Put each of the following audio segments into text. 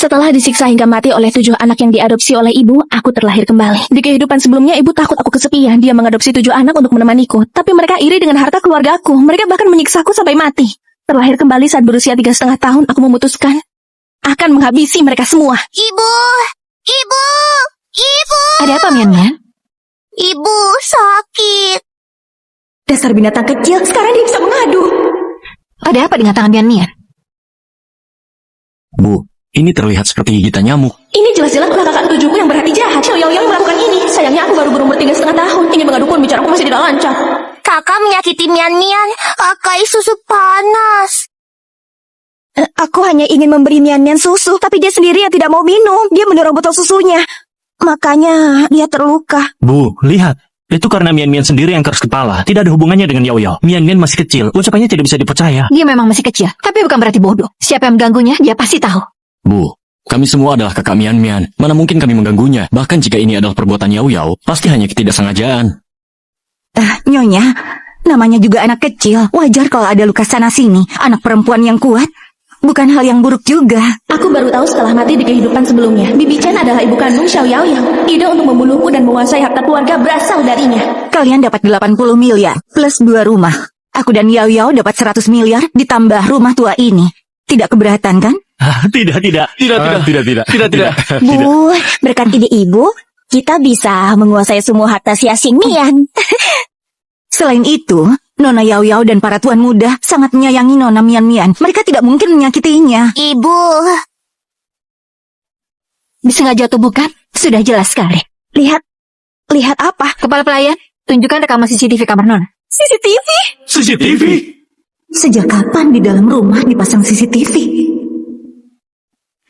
Setelah disiksa hingga mati oleh 7 anak yang diadopsi oleh ibu, aku terlahir kembali. Di kehidupan sebelumnya, ibu takut aku kesepian. Dia mengadopsi 7 anak untuk menemaniku. Tapi mereka iri dengan harta keluargaku. Mereka bahkan menyiksaku sampai mati. Terlahir kembali saat berusia 3,5 tahun, aku memutuskan akan menghabisi mereka semua. Ibu! Ibu! Ibu! Ada apa, Mian Mian? Ibu sakit. Dasar binatang kecil, sekarang dia bisa mengadu. Ada apa dengan tangan Mian Mian? Bu, ini terlihat seperti gigitan nyamuk. Ini jelas-jelas ulah kakak tujuhku yang berhati jahat. Xiao Yao yang melakukan ini. Sayangnya aku baru berumur 3,5 tahun. Ingin mengadu pun bicaraku masih tidak lancar. Kakak menyakiti Mian Mian. Kakak susu panas. Aku hanya ingin memberi Mian Mian susu, tapi dia sendiri yang tidak mau minum. Dia mendorong botol susunya. Makanya dia terluka. Bu, lihat. Itu karena Mian Mian sendiri yang keras kepala. Tidak ada hubungannya dengan Yao Yao. Mian Mian masih kecil. Ucapannya tidak bisa dipercaya. Dia memang masih kecil, tapi bukan berarti bodoh. Siapa yang mengganggunya, dia pasti tahu. Bu, kami semua adalah kakak Mian Mian. Mana mungkin kami mengganggunya. Bahkan jika ini adalah perbuatan Yao Yao, pasti hanya ketidaksengajaan. Nyonya, namanya juga anak kecil. Wajar kalau ada luka sana-sini. Anak perempuan yang kuat. Bukan hal yang buruk juga. Aku baru tahu setelah mati di kehidupan sebelumnya. Bibi Chen adalah ibu kandung Xiao Yao yang. Ide untuk membunuhku dan menguasai harta keluarga berasal darinya. Kalian dapat 80 miliar plus 2 rumah. Aku dan Yao Yao dapat 100 miliar ditambah rumah tua ini. Tidak keberatan kan? Tidak. Bu, berkat ide ibu, kita bisa menguasai semua harta si Xing Mian. Selain itu, Nona Yao Yao dan para tuan muda sangat menyayangi Nona Mian Mian. Mereka tidak mungkin menyakitinya. Ibu. Disengaja atau bukan, sudah jelas sekali. Lihat apa? Kepala pelayan, tunjukkan rekaman CCTV kamar Nona. CCTV? Sejak kapan di dalam rumah dipasang CCTV?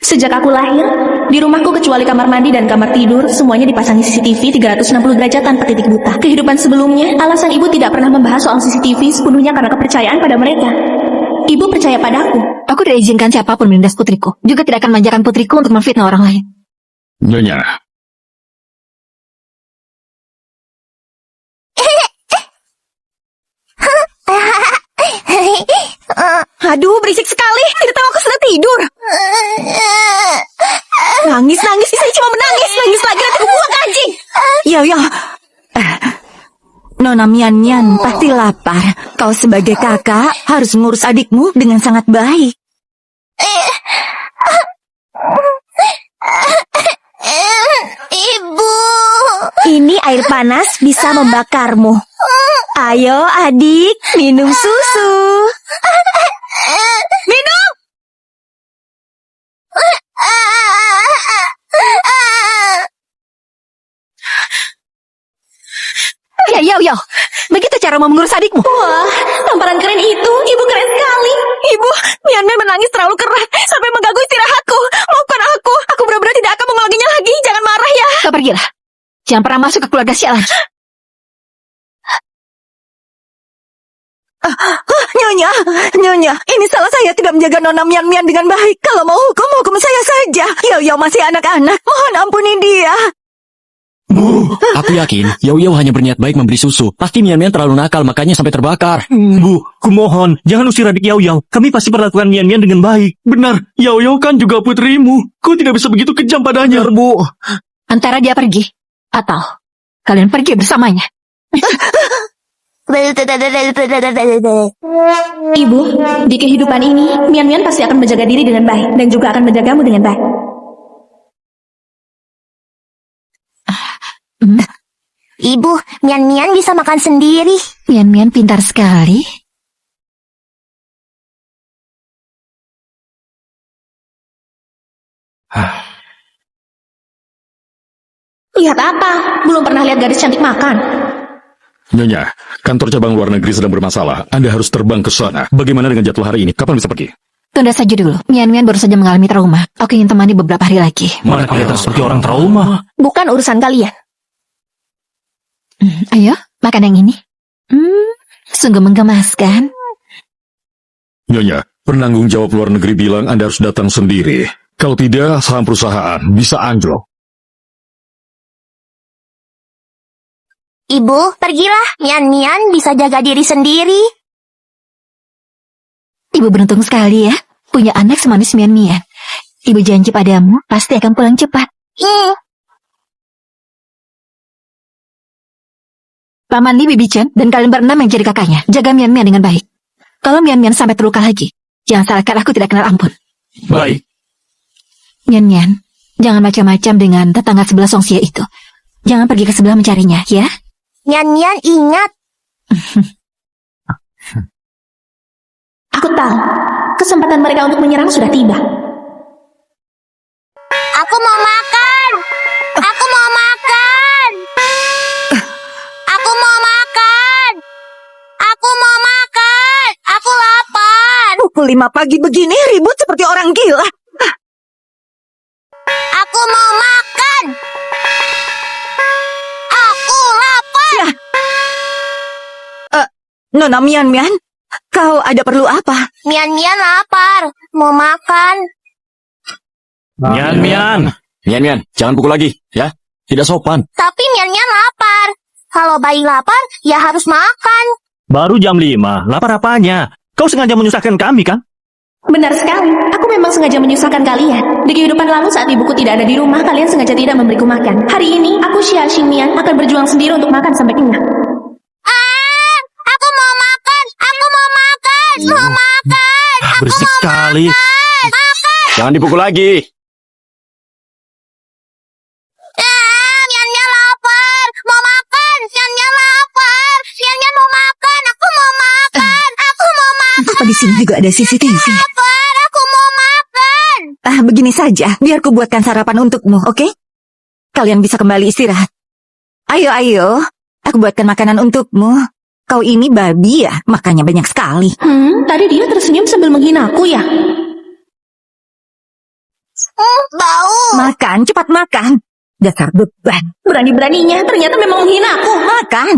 Sejak aku lahir, di rumahku kecuali kamar mandi dan kamar tidur, semuanya dipasangi CCTV 360 derajat tanpa titik buta. Kehidupan sebelumnya, alasan ibu tidak pernah membahas soal CCTV sepenuhnya karena kepercayaan pada mereka. Ibu percaya padaku. Aku tidak izinkan siapapun menindas putriku. Juga tidak akan manjakan putriku untuk memfitnah orang lain. Nyonya. Aduh, berisik sekali. Tidak tahu aku sudah tidur. Nangis, saya cuma menangis. Nangis lagi, nanti aku buang anjing. Yao Yao. Nona Mian Mian pasti lapar. Kau sebagai kakak harus mengurus adikmu dengan sangat baik. Ibu. Ini air panas bisa membakarmu. Ayo adik, minum susu. Minum! Ya, Yao, begitu cara mengurus adikmu. Wah, tamparan keren itu. Ibu keren sekali. Ibu, Mian Mian menangis terlalu keras sampai mengganggu istirahatku. Maafkan aku. Aku benar-benar tidak akan mengulanginya lagi. Jangan marah ya. Kau pergilah. Jangan pernah masuk ke keluarga Xia lagi. Nyonya, ini salah saya tidak menjaga Nona Mian Mian dengan baik. Kalau mau hukum saya saja. Yao Yao masih anak-anak. Mohon ampuni dia. Bu, aku yakin Yao Yao hanya berniat baik memberi susu. Pasti Mian Mian terlalu nakal, makanya sampai terbakar. Bu, kumohon, jangan usir adik Yao Yao. Kami pasti perlakukan Mian Mian dengan baik. Benar, Yao Yao kan juga putrimu. Kau tidak bisa begitu kejam padanya. Benar, Bu. Antara dia pergi, atau kalian pergi bersamanya. Ibu, di kehidupan ini, Mian Mian pasti akan menjaga diri dengan baik. Dan juga akan menjagamu dengan baik. Ibu, Mian Mian bisa makan sendiri. Mian Mian pintar sekali. Lihat apa? Belum pernah lihat gadis cantik makan. Nyonya, kantor cabang luar negeri sedang bermasalah. Anda harus terbang ke sana. Bagaimana dengan jadwal hari ini? Kapan bisa pergi? Tunda saja dulu. Mian Mian baru saja mengalami trauma. Aku ingin temani beberapa hari lagi. Mana kelihatan seperti orang trauma. Bukan urusan kalian. Ayo, makan yang ini. Sungguh menggemaskan. Nyonya, penanggung jawab luar negeri bilang Anda harus datang sendiri. Kalau tidak, saham perusahaan bisa anjlok. Ibu, pergilah. Mian Mian bisa jaga diri sendiri. Ibu beruntung sekali ya, punya anak semanis Mian Mian. Ibu janji padamu, pasti akan pulang cepat. Paman Li, Bibi Chen, dan kalian berenam yang jadi kakaknya, jaga Mian Mian dengan baik. Kalau Mian Mian sampai terluka lagi, jangan salahkan aku tidak kenal ampun. Baik. Mian Mian, jangan macam-macam dengan tetangga sebelah Songxie itu. Jangan pergi ke sebelah mencarinya, ya? Mian ingat. Aku tahu, kesempatan mereka untuk menyerang sudah tiba. Aku mau makan. Aku mau makan. Aku mau makan. Aku mau makan. Aku lapar. Pukul 5 pagi begini ribut seperti orang gila. Aku mau makan. Aku lapar. Nona Mian Mian, kau ada perlu apa? Mian lapar. Mau makan. Mian Mian. Mian, jangan pukul lagi, ya. Tidak sopan. Tapi Mian lapar. Kalau bayi lapar, ya harus makan. Baru jam 5. Lapar apanya? Kau sengaja menyusahkan kami, kan? Benar sekali, aku memang sengaja menyusahkan kalian. Di kehidupan lalu saat ibuku tidak ada di rumah, kalian sengaja tidak memberiku makan. Hari ini, aku Xia Xingmian akan berjuang sendiri untuk makan sampai kenyang. Aku mau makan. Aku mau makan. Mau makan. Berisik sekali. Jangan dipukul lagi. Mian lapar. Mau makan. Mian lapar. Mian mau makan. Aku mau makan. Aku mau makan. Apa di sini juga ada CCTV? Lapar. Aku mau makan. Begini saja, biar ku buatkan sarapan untukmu, oke? Kalian bisa kembali istirahat. Ayo, aku buatkan makanan untukmu. Kau ini babi ya, makannya banyak sekali. Tadi dia tersenyum sambil menghinaku ya. Bau. Makan, cepat makan. Dasar beban. Berani-beraninya, ternyata memang menghinaku. Makan.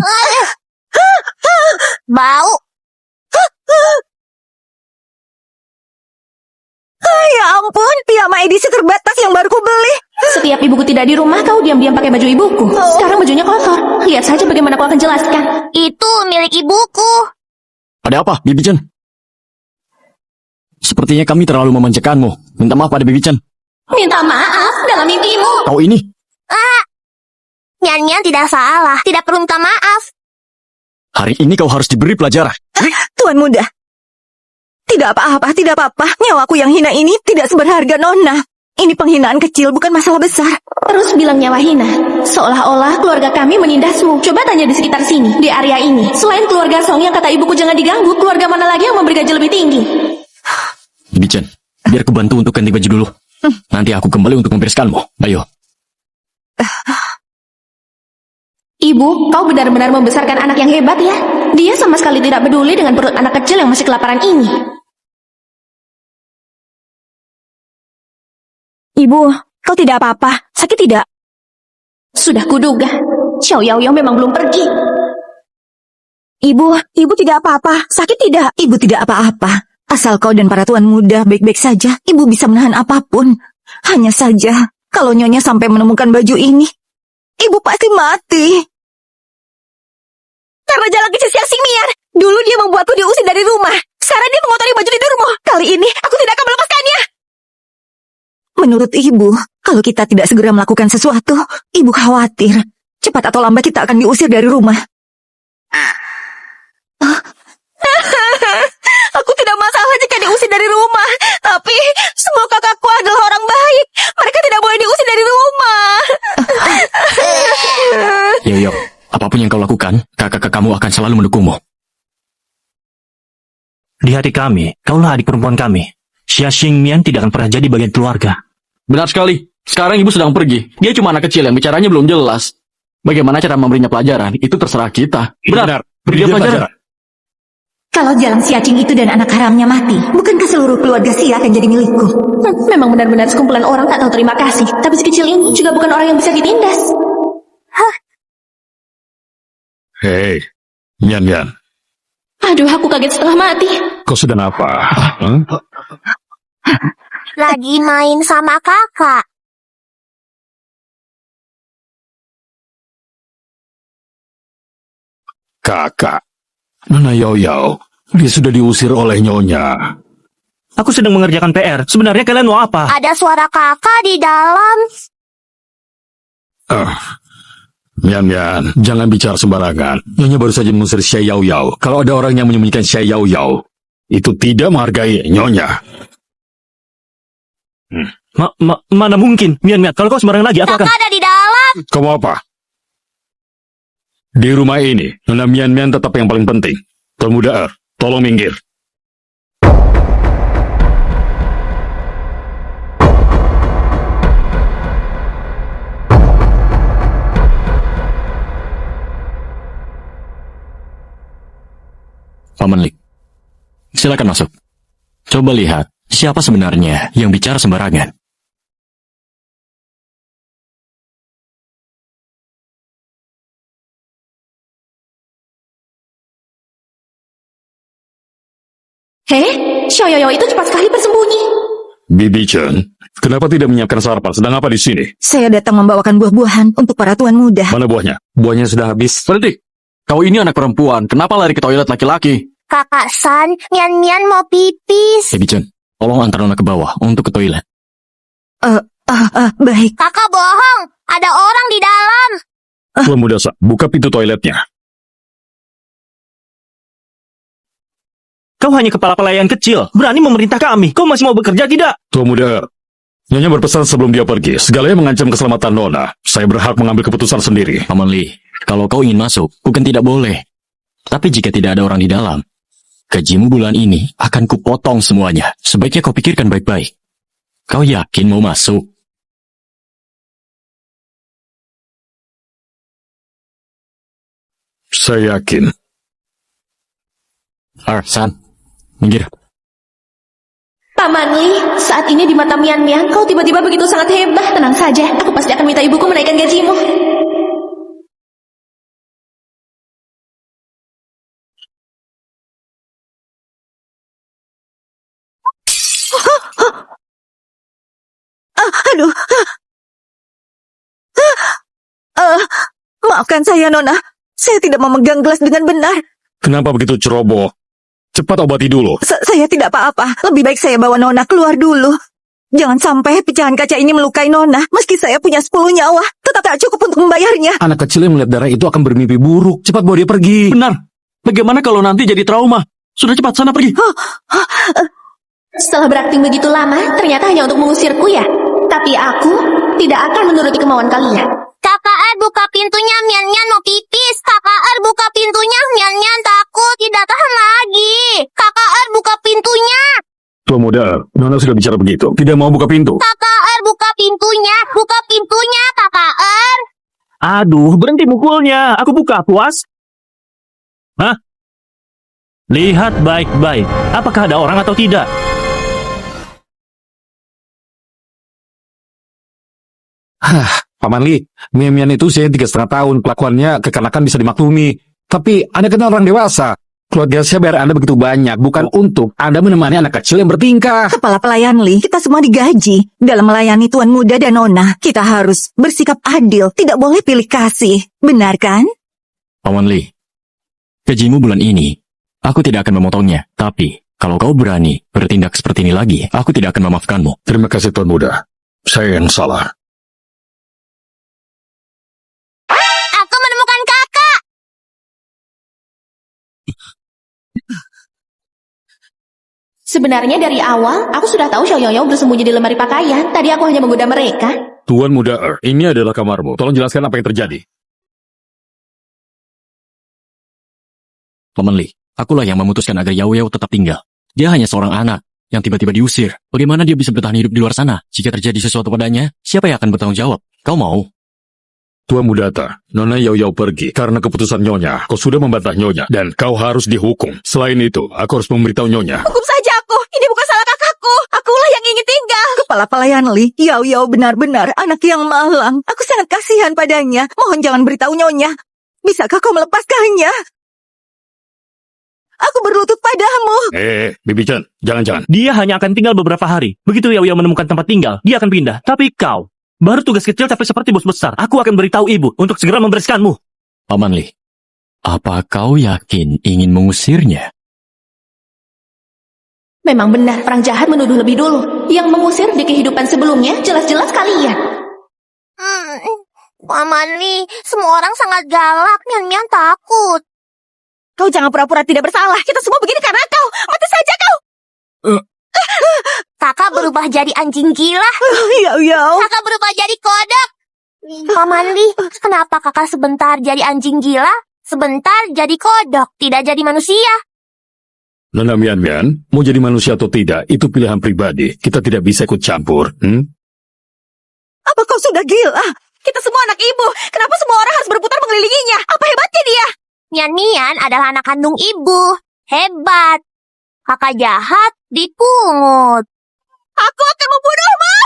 Bau. Ya ampun, piyama edisi terbatas yang baru ku beli. Setiap ibuku tidak di rumah, kau diam-diam pakai baju ibuku. Sekarang bajunya kotor. Lihat saja bagaimana kau akan jelaskan. Itu milik ibuku. Ada apa, Bibi Chen? Sepertinya kami terlalu memanjakanmu. Minta maaf pada Bibi Chen. Minta maaf dalam mimpimu. Kau ini, Mian tidak salah. Tidak perlu minta maaf. hari ini kau harus diberi pelajaran. Tuan muda. Tidak apa-apa. Nyawaku yang hina ini tidak seberharga, Nona. Ini penghinaan kecil, bukan masalah besar. Terus bilang nyawa hina. Seolah-olah keluarga kami menindasmu. Coba tanya di sekitar sini, di area ini. Selain keluarga Song yang kata ibuku jangan diganggu, keluarga mana lagi yang memberi gaji lebih tinggi? Bibi Chen, biar ku bantu untuk ganti baju dulu. Nanti aku kembali untuk membereskanmu. Ayo. Ibu, kau benar-benar membesarkan anak yang hebat ya. Dia sama sekali tidak peduli dengan perut anak kecil yang masih kelaparan ini. Ibu, kau tidak apa-apa. Sakit tidak? Sudah kuduga. Xiao Yaoyao memang belum pergi. Ibu tidak apa-apa. Sakit tidak? Ibu tidak apa-apa. Asal kau dan para tuan muda baik-baik saja, ibu bisa menahan apapun. Hanya saja, kalau Nyonya sampai menemukan baju ini, ibu pasti mati. Karena jalan kecil Xia Xingmian, dulu dia membuatku diusir dari rumah. Sekarang dia mengotori baju tidurmu. Kali ini, aku tidak akan melepaskannya. Menurut ibu, kalau kita tidak segera melakukan sesuatu, ibu khawatir. Cepat atau lambat kita akan diusir dari rumah. Aku tidak masalah jika diusir dari rumah. Tapi semua kakakku adalah orang baik. Mereka tidak boleh diusir dari rumah. Yo, apapun yang kau lakukan, kakak kamu akan selalu mendukungmu. Di hati kami, kaulah adik perempuan kami. Xia Xingmian tidak akan pernah jadi bagian keluarga. Benar sekali. Sekarang ibu sedang pergi. Dia cuma anak kecil yang bicaranya belum jelas. Bagaimana cara memberinya pelajaran, itu terserah kita. Benar. Beri dia pelajaran. Kalau jalan Siacing itu dan anak haramnya mati, bukankah seluruh keluarga Xia akan jadi milikku? Memang benar-benar sekumpulan orang tak tahu terima kasih. Tapi sekecil ini juga bukan orang yang bisa ditindas. Hei, Mian. Aduh, aku kaget setengah mati. Kau sedang apa? Lagi main sama kakak. Kakak. Nona Yao, dia sudah diusir oleh Nyonya. Aku sedang mengerjakan PR. Sebenarnya kalian mau apa? Ada suara kakak di dalam. Mian Mian, jangan bicara sembarangan. Nyonya baru saja mengusir Xia Yao Yao. Kalau ada orang yang menyembunyikan Xia Yao Yao, itu tidak menghargai Nyonya. Mana mungkin? Mian, kalau kau sembarangan lagi, aku akan... Kakak ada di dalam. Kamu apa? Di rumah ini, Nona Mian Mian tetap yang paling penting. Tuan Muda tolong minggir. Paman Li, silakan masuk. Coba lihat, siapa sebenarnya yang bicara sembarangan. Xiaoyoyo itu cepat sekali bersembunyi. Bibi Chen, kenapa tidak menyiapkan sarapan? Sedang apa di sini? Saya datang membawakan buah-buahan untuk para tuan muda. Mana buahnya? Buahnya sudah habis. Berhenti. Kau ini anak perempuan, kenapa lari ke toilet laki-laki? Kakak San, Mian mau pipis. Baby Chen, tolong antar Nona ke bawah untuk ke toilet. Baik. Kakak bohong. Ada orang di dalam. Tuan Muda buka pintu toiletnya. Kau hanya kepala pelayan kecil, berani memerintah kami. Kau masih mau bekerja tidak? Tuan Muda, Nyonya berpesan sebelum dia pergi, segalanya mengancam keselamatan Nona. Saya berhak mengambil keputusan sendiri. Paman Li, kalau kau ingin masuk, bukan tidak boleh. Tapi jika tidak ada orang di dalam, gajimu bulan ini akan kupotong semuanya. Sebaiknya kau pikirkan baik-baik. Kau yakin mau masuk? Saya yakin. San, minggir. Paman Li, saat ini di mata Mian Mian, kau tiba-tiba begitu sangat hebat. Tenang saja, aku pasti akan minta ibuku menaikkan gajimu. Aduh. Maafkan saya, Nona. Saya tidak memegang gelas dengan benar. Kenapa begitu ceroboh? Cepat obati dulu. Saya tidak apa-apa. Lebih baik saya bawa Nona keluar dulu. Jangan sampai pecahan kaca ini melukai Nona. Meski saya punya 10 nyawa, tetap tak cukup untuk membayarnya. Anak kecil yang melihat darah itu akan bermimpi buruk. Cepat bawa dia pergi. Benar. Bagaimana kalau nanti jadi trauma? Sudah cepat sana pergi. Setelah berakting begitu lama, ternyata hanya untuk mengusirku ya. Tapi aku tidak akan menuruti kemauan kalian. Kakak Er buka pintunya, Mian mau pipis. Kakak Er buka pintunya, Mian takut. Tidak tahan lagi. Kakak Er buka pintunya. Tuan Muda, Nona sudah bicara begitu. Tidak mau buka pintu. Kakak Er buka pintunya. Buka pintunya, Kakak Er. Aduh, berhenti mukulnya. Aku buka, puas? Hah? Lihat baik-baik. Apakah ada orang atau tidak? Paman Li, Mian itu usia 3,5 tahun. Kelakuannya kekanakan bisa dimaklumi. Tapi Anda kenal orang dewasa. Keluarga saya bayar Anda begitu banyak. Bukan untuk Anda menemani anak kecil yang bertingkah. Kepala pelayan Li, kita semua digaji. Dalam melayani tuan muda dan Nona, kita harus bersikap adil. Tidak boleh pilih kasih. Benar kan? Paman Li, gajimu bulan ini, aku tidak akan memotongnya. Tapi, kalau kau berani bertindak seperti ini lagi, aku tidak akan memaafkanmu. Terima kasih Tuan Muda. Saya yang salah. Aku menemukan kakak. Sebenarnya dari awal, aku sudah tahu Xiaoyoyo bersembunyi di lemari pakaian. Tadi aku hanya menggoda mereka. Tuan Muda, ini adalah kamarmu. Tolong jelaskan apa yang terjadi. Paman Li, akulah yang memutuskan agar Yao Yao tetap tinggal. Dia hanya seorang anak yang tiba-tiba diusir. Bagaimana dia bisa bertahan hidup di luar sana? Jika terjadi sesuatu padanya, siapa yang akan bertanggung jawab? Kau mau? Tuan Mudata, Nona Yao Yao pergi karena keputusan Nyonya. Kau sudah membantah Nyonya dan kau harus dihukum. Selain itu, aku harus memberitahu Nyonya. Hukum saja aku. Ini bukan salah kakakku. Akulah yang ingin tinggal. Kepala pelayan Li, Yao Yao benar-benar anak yang malang. Aku sangat kasihan padanya. Mohon jangan beritahu Nyonya. Bisakah kau melepaskannya? Aku berlutut padamu. Bibi Chen, jangan-jangan. Dia hanya akan tinggal beberapa hari. Begitu Yao Yao menemukan tempat tinggal, dia akan pindah. Tapi kau, baru tugas kecil tapi seperti bos besar. Aku akan beritahu ibu untuk segera membereskanmu. Paman Li, apa kau yakin ingin mengusirnya? Memang benar, perang jahat menuduh lebih dulu. Yang mengusir di kehidupan sebelumnya jelas-jelas kalian. Paman Li, semua orang sangat galak. Mian takut. Kau jangan pura-pura tidak bersalah. Kita semua begini karena kau. Mati saja kau. Kakak berubah jadi anjing gila. Yau. Kakak berubah jadi kodok. Paman Li, kenapa kakak sebentar jadi anjing gila, sebentar jadi kodok, tidak jadi manusia? Nona Mian, mau jadi manusia atau tidak, itu pilihan pribadi. Kita tidak bisa ikut campur. Apa kau sudah gila? Kita semua anak ibu. Kenapa semua orang harus berputar mengelilinginya? Apa hebatnya dia? Mian adalah anak kandung ibu. Hebat. Kakak jahat dipungut. Aku akan membunuhmu.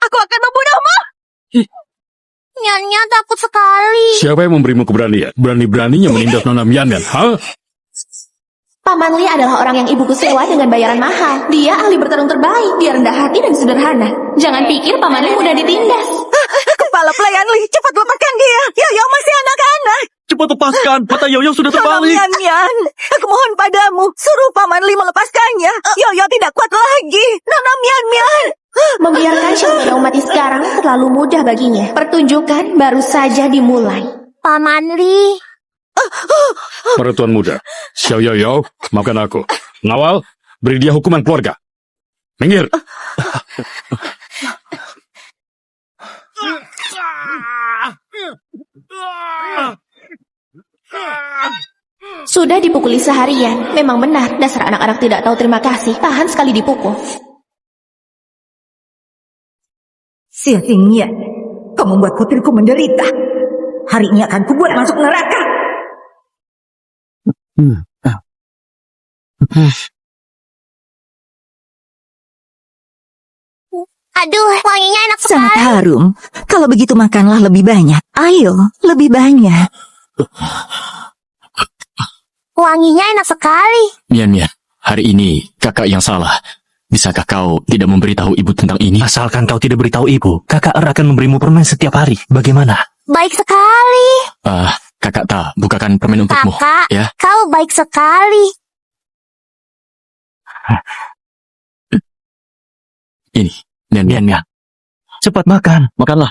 Aku akan membunuhmu. Mian takut sekali. Siapa yang memberimu keberanian? Berani-beraninya menindas Nona Mian, hah? Paman Li adalah orang yang ibuku sewa dengan bayaran mahal. Dia ahli bertarung terbaik, dia rendah hati dan sederhana. Jangan pikir Paman Li mudah ditindas. Kepala pelayan Li, cepat lepaskan dia. Yoyo masih anak-anak. Cepat lepaskan, mata Yoyo sudah Tolong terbalik. Mian. Aku mohon padamu, suruh Paman Li melepaskannya. Yoyo tidak kuat lagi. Nona Mian. Membiarkan Xiao mati sekarang terlalu mudah baginya. Pertunjukan baru saja dimulai. Paman Li. Para tuan muda, Xiao Yoyo, maafkan aku. Ngawal, beri dia hukuman keluarga. Minggir. Sudah dipukuli seharian. Memang benar, dasar anak-anak tidak tahu terima kasih. Tahan sekali dipukul. Xie Tingyan, kau membuat putriku menderita. Hari ini akan kubuat masuk neraka. Aduh, wanginya enak Sangat sekali. harum. Kalau begitu makanlah lebih banyak. Ayo, lebih banyak. Wanginya enak sekali. Mian, hari ini kakak yang salah. Bisakah kau tidak memberitahu ibu tentang ini? Asalkan kau tidak beritahu ibu, kakak akan memberimu permen setiap hari. Bagaimana? Baik sekali. Kakak tak bukakan permen untukmu. Kakak, Ya, kau baik sekali. ini. Mian. Cepat makan. Makanlah.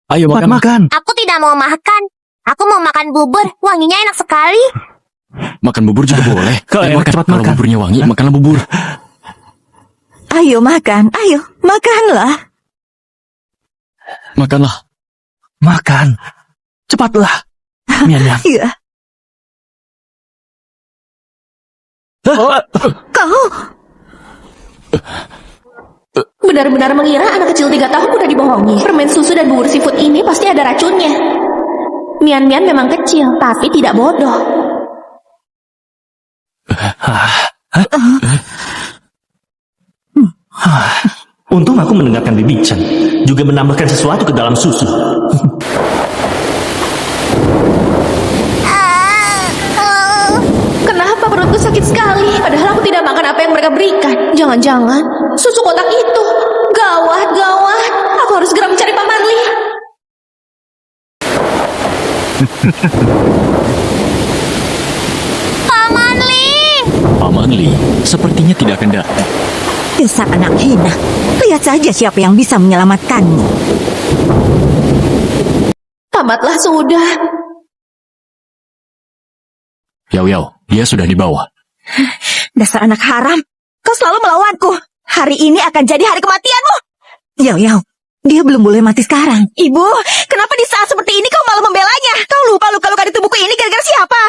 Ayo Cepat makan. makan. Aku tidak mau makan. Aku mau makan bubur. Wanginya enak sekali. Makan bubur juga boleh. Kau Ayo enak, cepat Kalau makan. buburnya wangi, makanlah bubur. Ayo makan, ayo, makanlah. Makanlah. Makan. Cepatlah. Mian. Iya, kau Benar-benar mengira anak kecil 3 tahun udah dibohongi. Permen susu dan bubur seafood ini pasti ada racunnya. Mian memang kecil, tapi tidak bodoh. Untung aku mendengarkan Bibi Chan, juga menambahkan sesuatu ke dalam susu. Kenapa perutku sakit sekali? Padahal aku tidak makan apa yang mereka berikan. Jangan-jangan susu kotak itu. Gawat. Aku harus segera mencari Paman Li. Paman Li. Paman Li sepertinya tidak akan datang. dasar anak hina. Lihat saja siapa yang bisa menyelamatkanmu. Tamatlah sudah. Yao, dia sudah di bawah. Dasar anak haram. Kau selalu melawanku. Hari ini akan jadi hari kematianmu. Yao, dia belum boleh mati sekarang. Ibu, kenapa di saat seperti ini kau malah membelanya? Kau lupa luka-luka di tubuhku ini gara-gara siapa?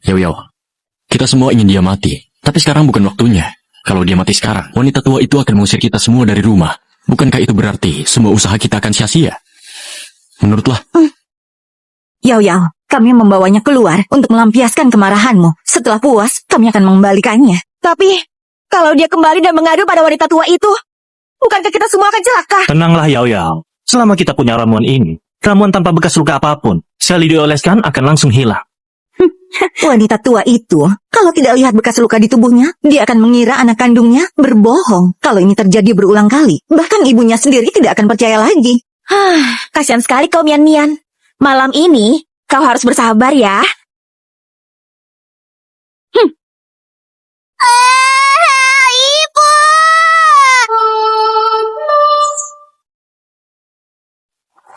Yao, kita semua ingin dia mati. Tapi sekarang bukan waktunya. Kalau dia mati sekarang, wanita tua itu akan mengusir kita semua dari rumah. Bukankah itu berarti semua usaha kita akan sia-sia? Menurutlah. Yao, kami membawanya keluar untuk melampiaskan kemarahanmu. Setelah puas, kami akan mengembalikannya. Tapi, kalau dia kembali dan mengadu pada wanita tua itu, bukankah kita semua akan celaka? Tenanglah Yao. Selama kita punya ramuan ini, ramuan tanpa bekas luka apapun, sekali dioleskan akan langsung hilang. Wanita tua itu, kalau tidak lihat bekas luka di tubuhnya, dia akan mengira anak kandungnya berbohong. Kalau ini terjadi berulang kali, bahkan ibunya sendiri tidak akan percaya lagi. Kasihan sekali kau Mian. Malam ini, kau harus bersabar ya.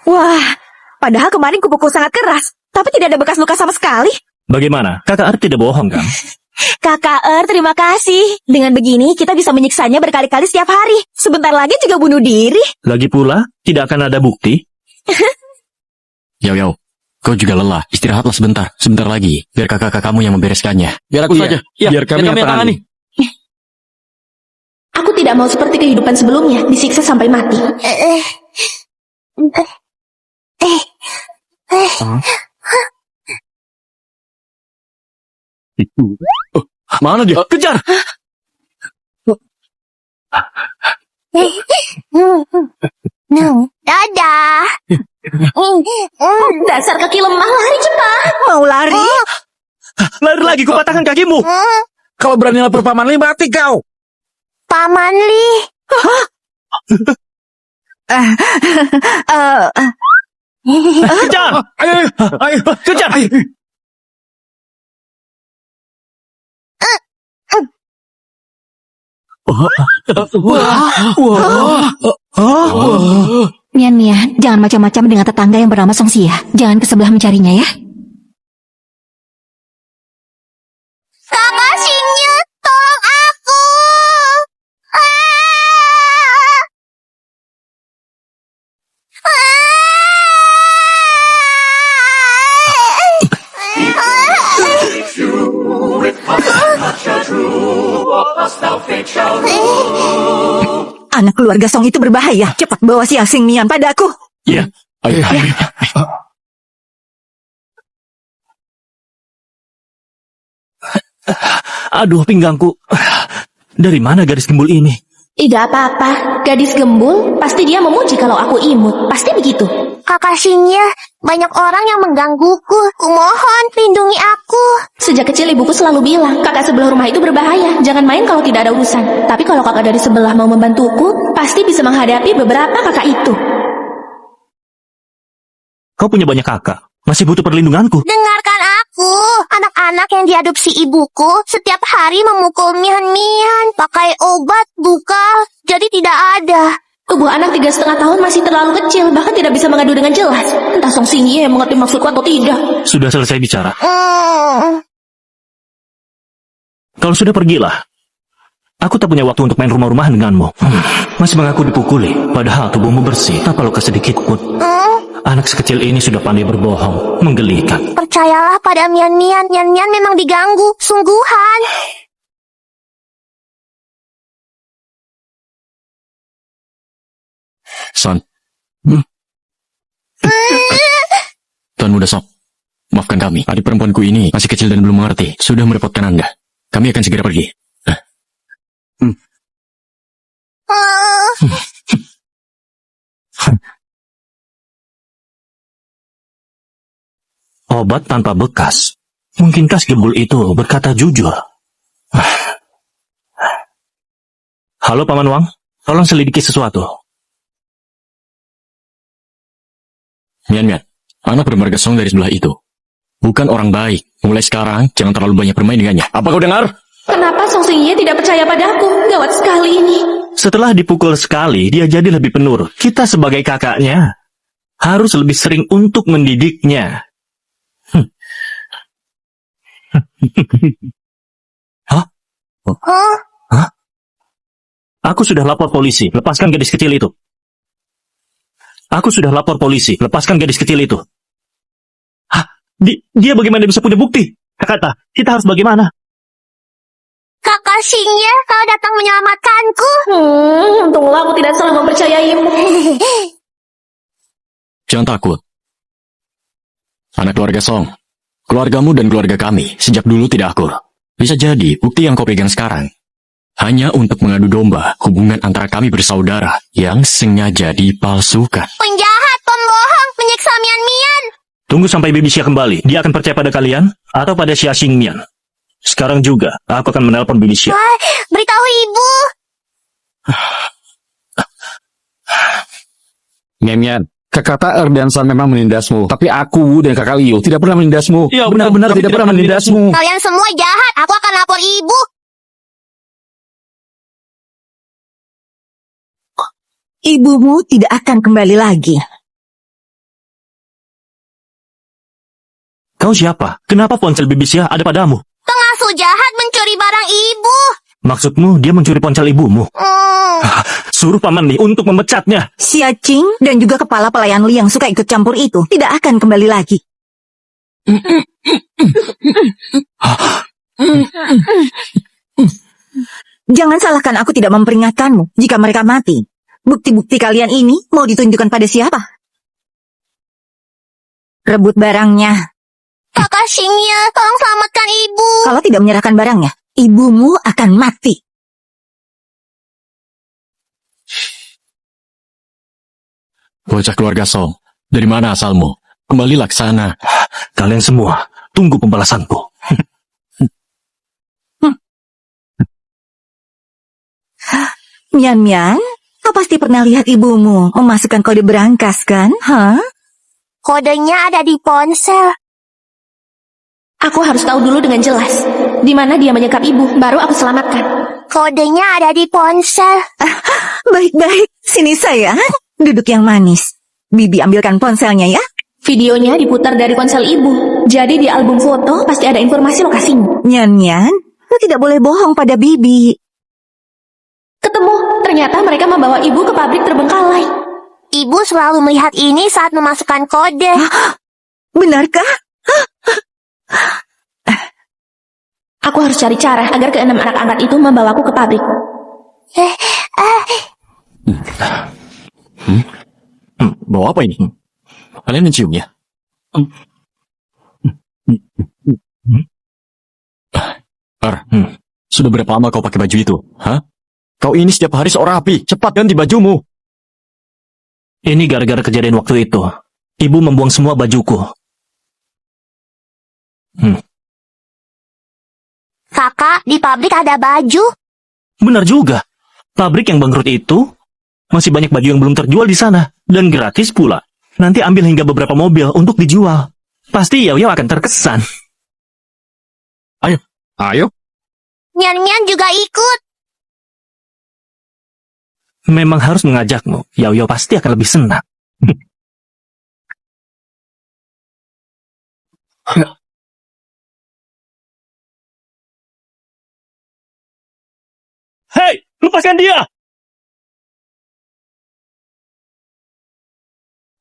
Wah, padahal kemarin kupukul sangat keras, tapi tidak ada bekas luka sama sekali. Bagaimana? Kakak Art tidak bohong kan? Kakak terima kasih. Dengan begini, kita bisa menyiksanya berkali-kali setiap hari. Sebentar lagi juga bunuh diri. Lagi pula, tidak akan ada bukti. Yao, kau juga lelah. Istirahatlah sebentar. Sebentar lagi. Biar kakak kamu yang membereskannya. Biar aku Iya, saja. iya, Biar kami yang tangani. Aku tidak mau seperti kehidupan sebelumnya, disiksa sampai mati. Itu. Mana dia? Kejar! Dadah. Dasar kaki lemah, lari cepat. Mau lari? Lari lagi, kupatahkan kakimu. Kalau berani lapor Paman Li, mati kau. Paman Li. Kejar! Ayo, ayo, Kejar! Mian, jangan macam-macam dengan tetangga yang bernama Song Xia. Jangan ke sebelah mencarinya ya. Kakak Xingnya, tolong aku. Anak keluarga Song itu berbahaya. Cepat bawa si Asing Mian padaku. Iya. Ayo. Aduh, pinggangku. Dari mana gadis gembul ini? Tidak apa-apa, gadis gembul, pasti dia memuji kalau aku imut. Pasti begitu. Kakak Xingnya, banyak orang yang menggangguku. Kumohon, lindungi aku. Sejak kecil ibuku selalu bilang, kakak sebelah rumah itu berbahaya. Jangan main kalau tidak ada urusan. Tapi kalau kakak dari sebelah mau membantuku, pasti bisa menghadapi beberapa kakak itu. Kau punya banyak kakak. Masih butuh perlindunganku. Dengarkan aku. Anak-anak yang diadopsi ibuku setiap hari memukul Mian-Mian. Pakai obat, bukal. Jadi tidak ada. Tubuh anak 3,5 tahun masih terlalu kecil, bahkan tidak bisa mengadu dengan jelas. Entah Song Xingye yang mengerti maksudku atau tidak. Sudah selesai bicara. Hmm. Kalau sudah pergilah. Aku tak punya waktu untuk main rumah-rumahan denganmu. Masih mengaku dipukuli, padahal tubuhmu bersih, tanpa luka sedikit pun. Anak sekecil ini sudah pandai berbohong, menggelikan. Percayalah pada Mian-Mian. Mian-Mian memang diganggu. Sungguhan. Son. Tuan Muda Sok, maafkan kami. Adik perempuanku ini masih kecil dan belum mengerti. Sudah merepotkan Anda. Kami akan segera pergi. Obat tanpa bekas. Mungkinkah si gembul itu berkata jujur? Halo Paman Wang, tolong selidiki sesuatu. Mian, anak bermarga Song dari sebelah itu. Bukan orang baik. Mulai sekarang, jangan terlalu banyak bermain dengannya. Apa kau dengar? Kenapa Song Xingye tidak percaya padaku? Gawat sekali ini. Setelah dipukul sekali, dia jadi lebih penurut. Kita sebagai kakaknya harus lebih sering untuk mendidiknya. Hah? Hah? Aku sudah lapor polisi. Lepaskan gadis kecil itu. Aku sudah lapor polisi. Lepaskan gadis kecil itu. Hah? Dia bagaimana bisa punya bukti? Kata, kita harus bagaimana? Kakak Xingye, kau datang menyelamatkanku. Untunglah aku tidak salah mempercayaimu. Jangan takut. Anak keluarga Song, keluargamu dan keluarga kami sejak dulu tidak akur. Bisa jadi bukti yang kau pegang sekarang hanya untuk mengadu domba hubungan antara kami bersaudara yang sengaja dipalsukan. Penjahat, pembohong, menyiksa Mian-Mian. Tunggu sampai Bibi Xia kembali. Dia akan percaya pada kalian atau pada Xia Xingmian. Sekarang juga aku akan menelpon Bibi Xia. Beritahu ibu. Mian, kakak Taer dan San memang menindasmu. Tapi aku dan kakak Liu tidak pernah menindasmu. Ya, Benar-benar kami tidak tidak pernah pernah menindasmu. Kalian semua jahat. Aku akan lapor ibu. Ibumu tidak akan kembali lagi. Kau siapa? Kenapa ponsel Bibisya ada padamu? Pengasuh jahat mencuri barang ibu. Maksudmu dia mencuri ponsel ibumu? Suruh Paman Li untuk memecatnya. Xia Qing dan juga kepala pelayan Li yang suka ikut campur itu tidak akan kembali lagi. Jangan salahkan aku tidak memperingatkanmu jika mereka mati. Bukti-bukti kalian ini mau ditunjukkan pada siapa? Rebut barangnya. Kakak Xingye, tolong selamatkan ibu. Kalau tidak menyerahkan barangnya, ibumu akan mati. Bocah keluarga Song, dari mana asalmu? Kembalilah ke sana. Kalian semua, tunggu pembalasanku. Mian Mian, kau pasti pernah lihat ibumu memasukkan kode berangkas kan? Hah? Kodenya ada di ponsel. Aku harus tahu dulu dengan jelas. Di mana dia menyekap ibu, baru aku selamatkan. Kodenya ada di ponsel. Baik-baik, sini sayang. Duduk yang manis. Bibi ambilkan ponselnya ya. Videonya diputar dari ponsel ibu. Jadi di album foto pasti ada informasi lokasinya. Mian Mian, kau tidak boleh bohong pada Bibi. Ketemu, ternyata mereka membawa ibu ke pabrik terbengkalai. Ibu selalu melihat ini saat memasukkan kode. Benarkah? Aku harus cari cara agar keenam anak angkat itu membawaku ke pabrik. Bawa apa ini? Kalian menciumnya? Sudah berapa lama kau pakai baju itu? Hah? Kau ini setiap hari seorang api. Cepat ganti bajumu. Ini gara-gara kejadian waktu itu. Ibu membuang semua bajuku. Kakak, di pabrik ada baju. Benar juga. Pabrik yang bangkrut itu masih banyak baju yang belum terjual di sana dan gratis pula. Nanti ambil hingga beberapa mobil untuk dijual. Pasti Yao Yao akan terkesan. Ayo. Mian-Mian juga ikut. Memang harus mengajakmu. Yao Yao pasti akan lebih senang. Hei, lepaskan dia!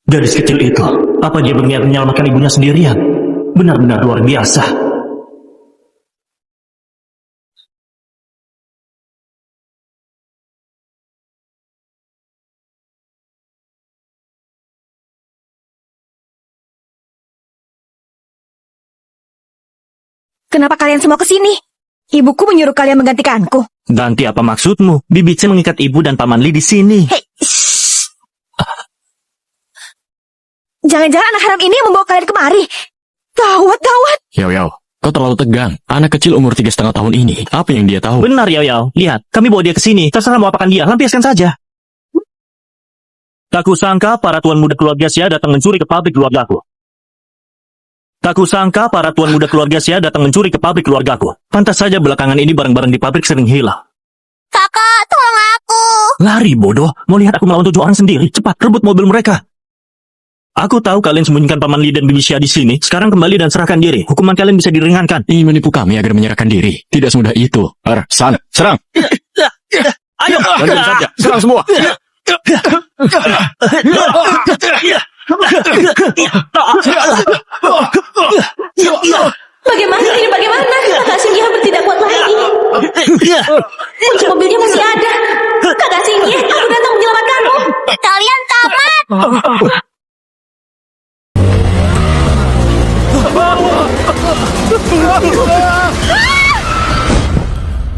Gadis kecil itu, apa dia berniat menyelamatkan ibunya sendirian? Benar-benar luar biasa. Kenapa kalian semua ke sini? Ibuku menyuruh kalian menggantikanku. Ganti apa maksudmu? Bibi Chen mengikat ibu dan Paman Li di sini. Hei, shh. Jangan-jangan anak haram ini yang membawa kalian kemari. Gawat. Yao Yao, kau terlalu tegang. Anak kecil umur 3,5 tahun ini, apa yang dia tahu? Benar, Yao Yao. Lihat, kami bawa dia ke sini. Terserah mau apakan dia, lampiaskan saja. Tak kusangka para tuan muda keluarga Xia datang mencuri ke pabrik keluargaku. Tak kusangka para tuan muda keluarga Xia datang mencuri ke pabrik keluargaku. Pantas saja belakangan ini barang-barang di pabrik sering hilang. Kakak, tolong aku. Lari, bodoh. Mau lihat aku melawan 7 orang sendiri. Cepat, rebut mobil mereka. Aku tahu kalian sembunyikan Paman Li dan Bibi Xia di sini. Sekarang kembali dan serahkan diri. Hukuman kalian bisa diringankan. Ingin menipu kami agar menyerahkan diri. Tidak semudah itu. San, serang. Ayo, Bantu saja, serang semua. Bagaimana ini? Bagaimana? Kakak Xingye hampir tidak kuat lagi. Kunci mobilnya masih ada. Kakak Xingye, aku datang menyelamatkanmu. Kalian tamat.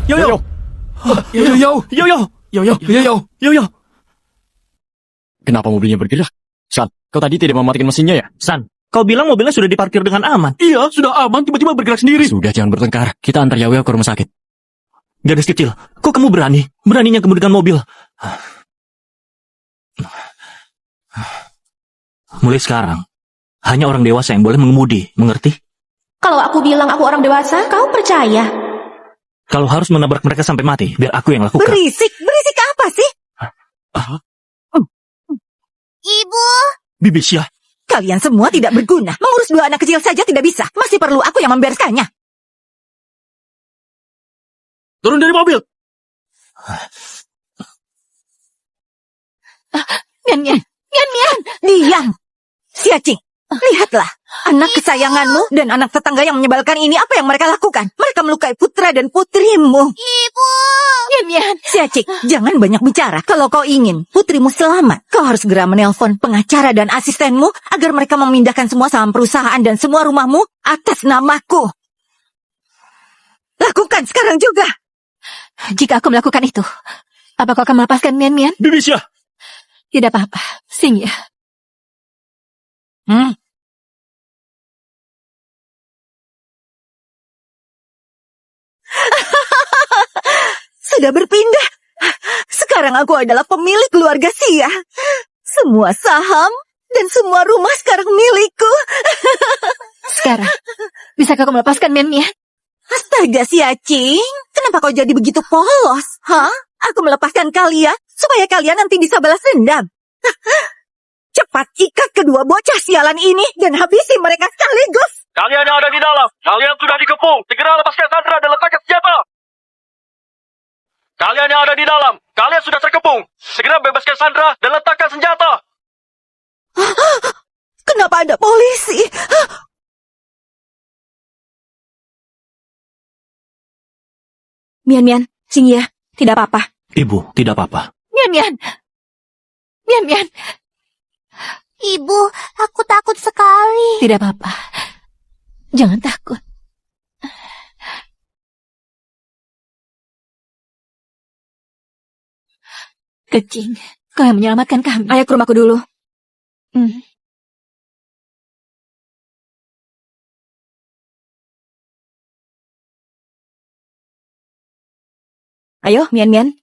Yo yo. Yo yo. Kenapa mobilnya bergerak? San, kau tadi tidak mematikan mesinnya ya? San, kau bilang mobilnya sudah diparkir dengan aman. Iya, sudah aman, tiba-tiba bergerak sendiri. Sudah, jangan bertengkar. Kita antar Yao Yao ke rumah sakit. Gadis kecil, kok kamu berani? Beraninya kemudian mobil. Mulai sekarang, hanya orang dewasa yang boleh mengemudi, mengerti? Kalau aku bilang aku orang dewasa, kau percaya? Kalau harus menabrak mereka sampai mati, biar aku yang lakukan. Berisik apa sih? Ibu. Bibi Xia, Kalian semua tidak berguna. Mengurus 2 anak kecil saja tidak bisa. Masih perlu aku yang membereskannya. Turun dari mobil. Mian, Diam. Siacing, lihatlah. Anak kesayanganmu dan anak tetangga yang menyebalkan ini apa yang mereka lakukan? Mereka melukai putra dan putrimu. Ibu. Mian. Siacing, jangan banyak bicara. Kalau kau ingin putrimu selamat, kau harus segera menelpon pengacara dan asistenmu agar mereka memindahkan semua saham perusahaan dan semua rumahmu atas namaku. Lakukan sekarang juga. Jika aku melakukan itu, apa kau akan melepaskan Mian? Bibisya. Tidak apa-apa, Xingye. Sudah berpindah. Sekarang aku adalah pemilik keluarga Xia. Semua saham dan semua rumah sekarang milikku. Sekarang, bisakah kau melepaskan Mian? Astaga, Siacing. Kenapa kau jadi begitu polos? Hah? Aku melepaskan kalian supaya kalian nanti bisa balas dendam. Cepat ikat kedua bocah sialan ini dan habisi mereka sekaligus. Kalian yang ada di dalam, kalian sudah dikepung. Segera lepaskan Sandra dan letakkan senjata. Kalian yang ada di dalam, kalian sudah terkepung. Segera bebaskan Sandra dan letakkan senjata. Kenapa ada polisi? Mian, Xingye, tidak apa-apa. Ibu, tidak apa-apa. Mian. Ibu, aku takut sekali. Tidak apa-apa. Jangan takut. Kecing, kau yang menyelamatkan kami. Ayo ke rumahku dulu. Ayo, Mian.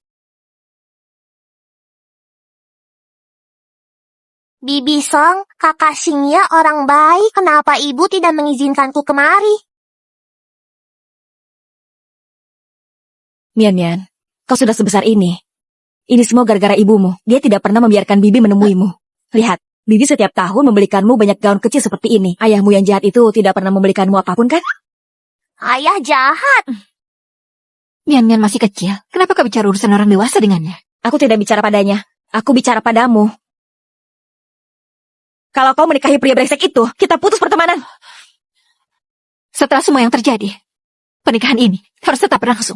Bibi Song, kakak Xingye orang baik. Kenapa ibu tidak mengizinkanku kemari? Mian, kau sudah sebesar ini. Ini semua gara-gara ibumu. Dia tidak pernah membiarkan Bibi menemuimu. Lihat, Bibi setiap tahun membelikanmu banyak gaun kecil seperti ini. Ayahmu yang jahat itu tidak pernah membelikanmu apapun, kan? Ayah jahat. Mian masih kecil. Kenapa kau bicara urusan orang dewasa dengannya? Aku tidak bicara padanya. Aku bicara padamu. Kalau kau menikahi pria brengsek itu, kita putus pertemanan. Setelah semua yang terjadi, pernikahan ini harus tetap berlangsung.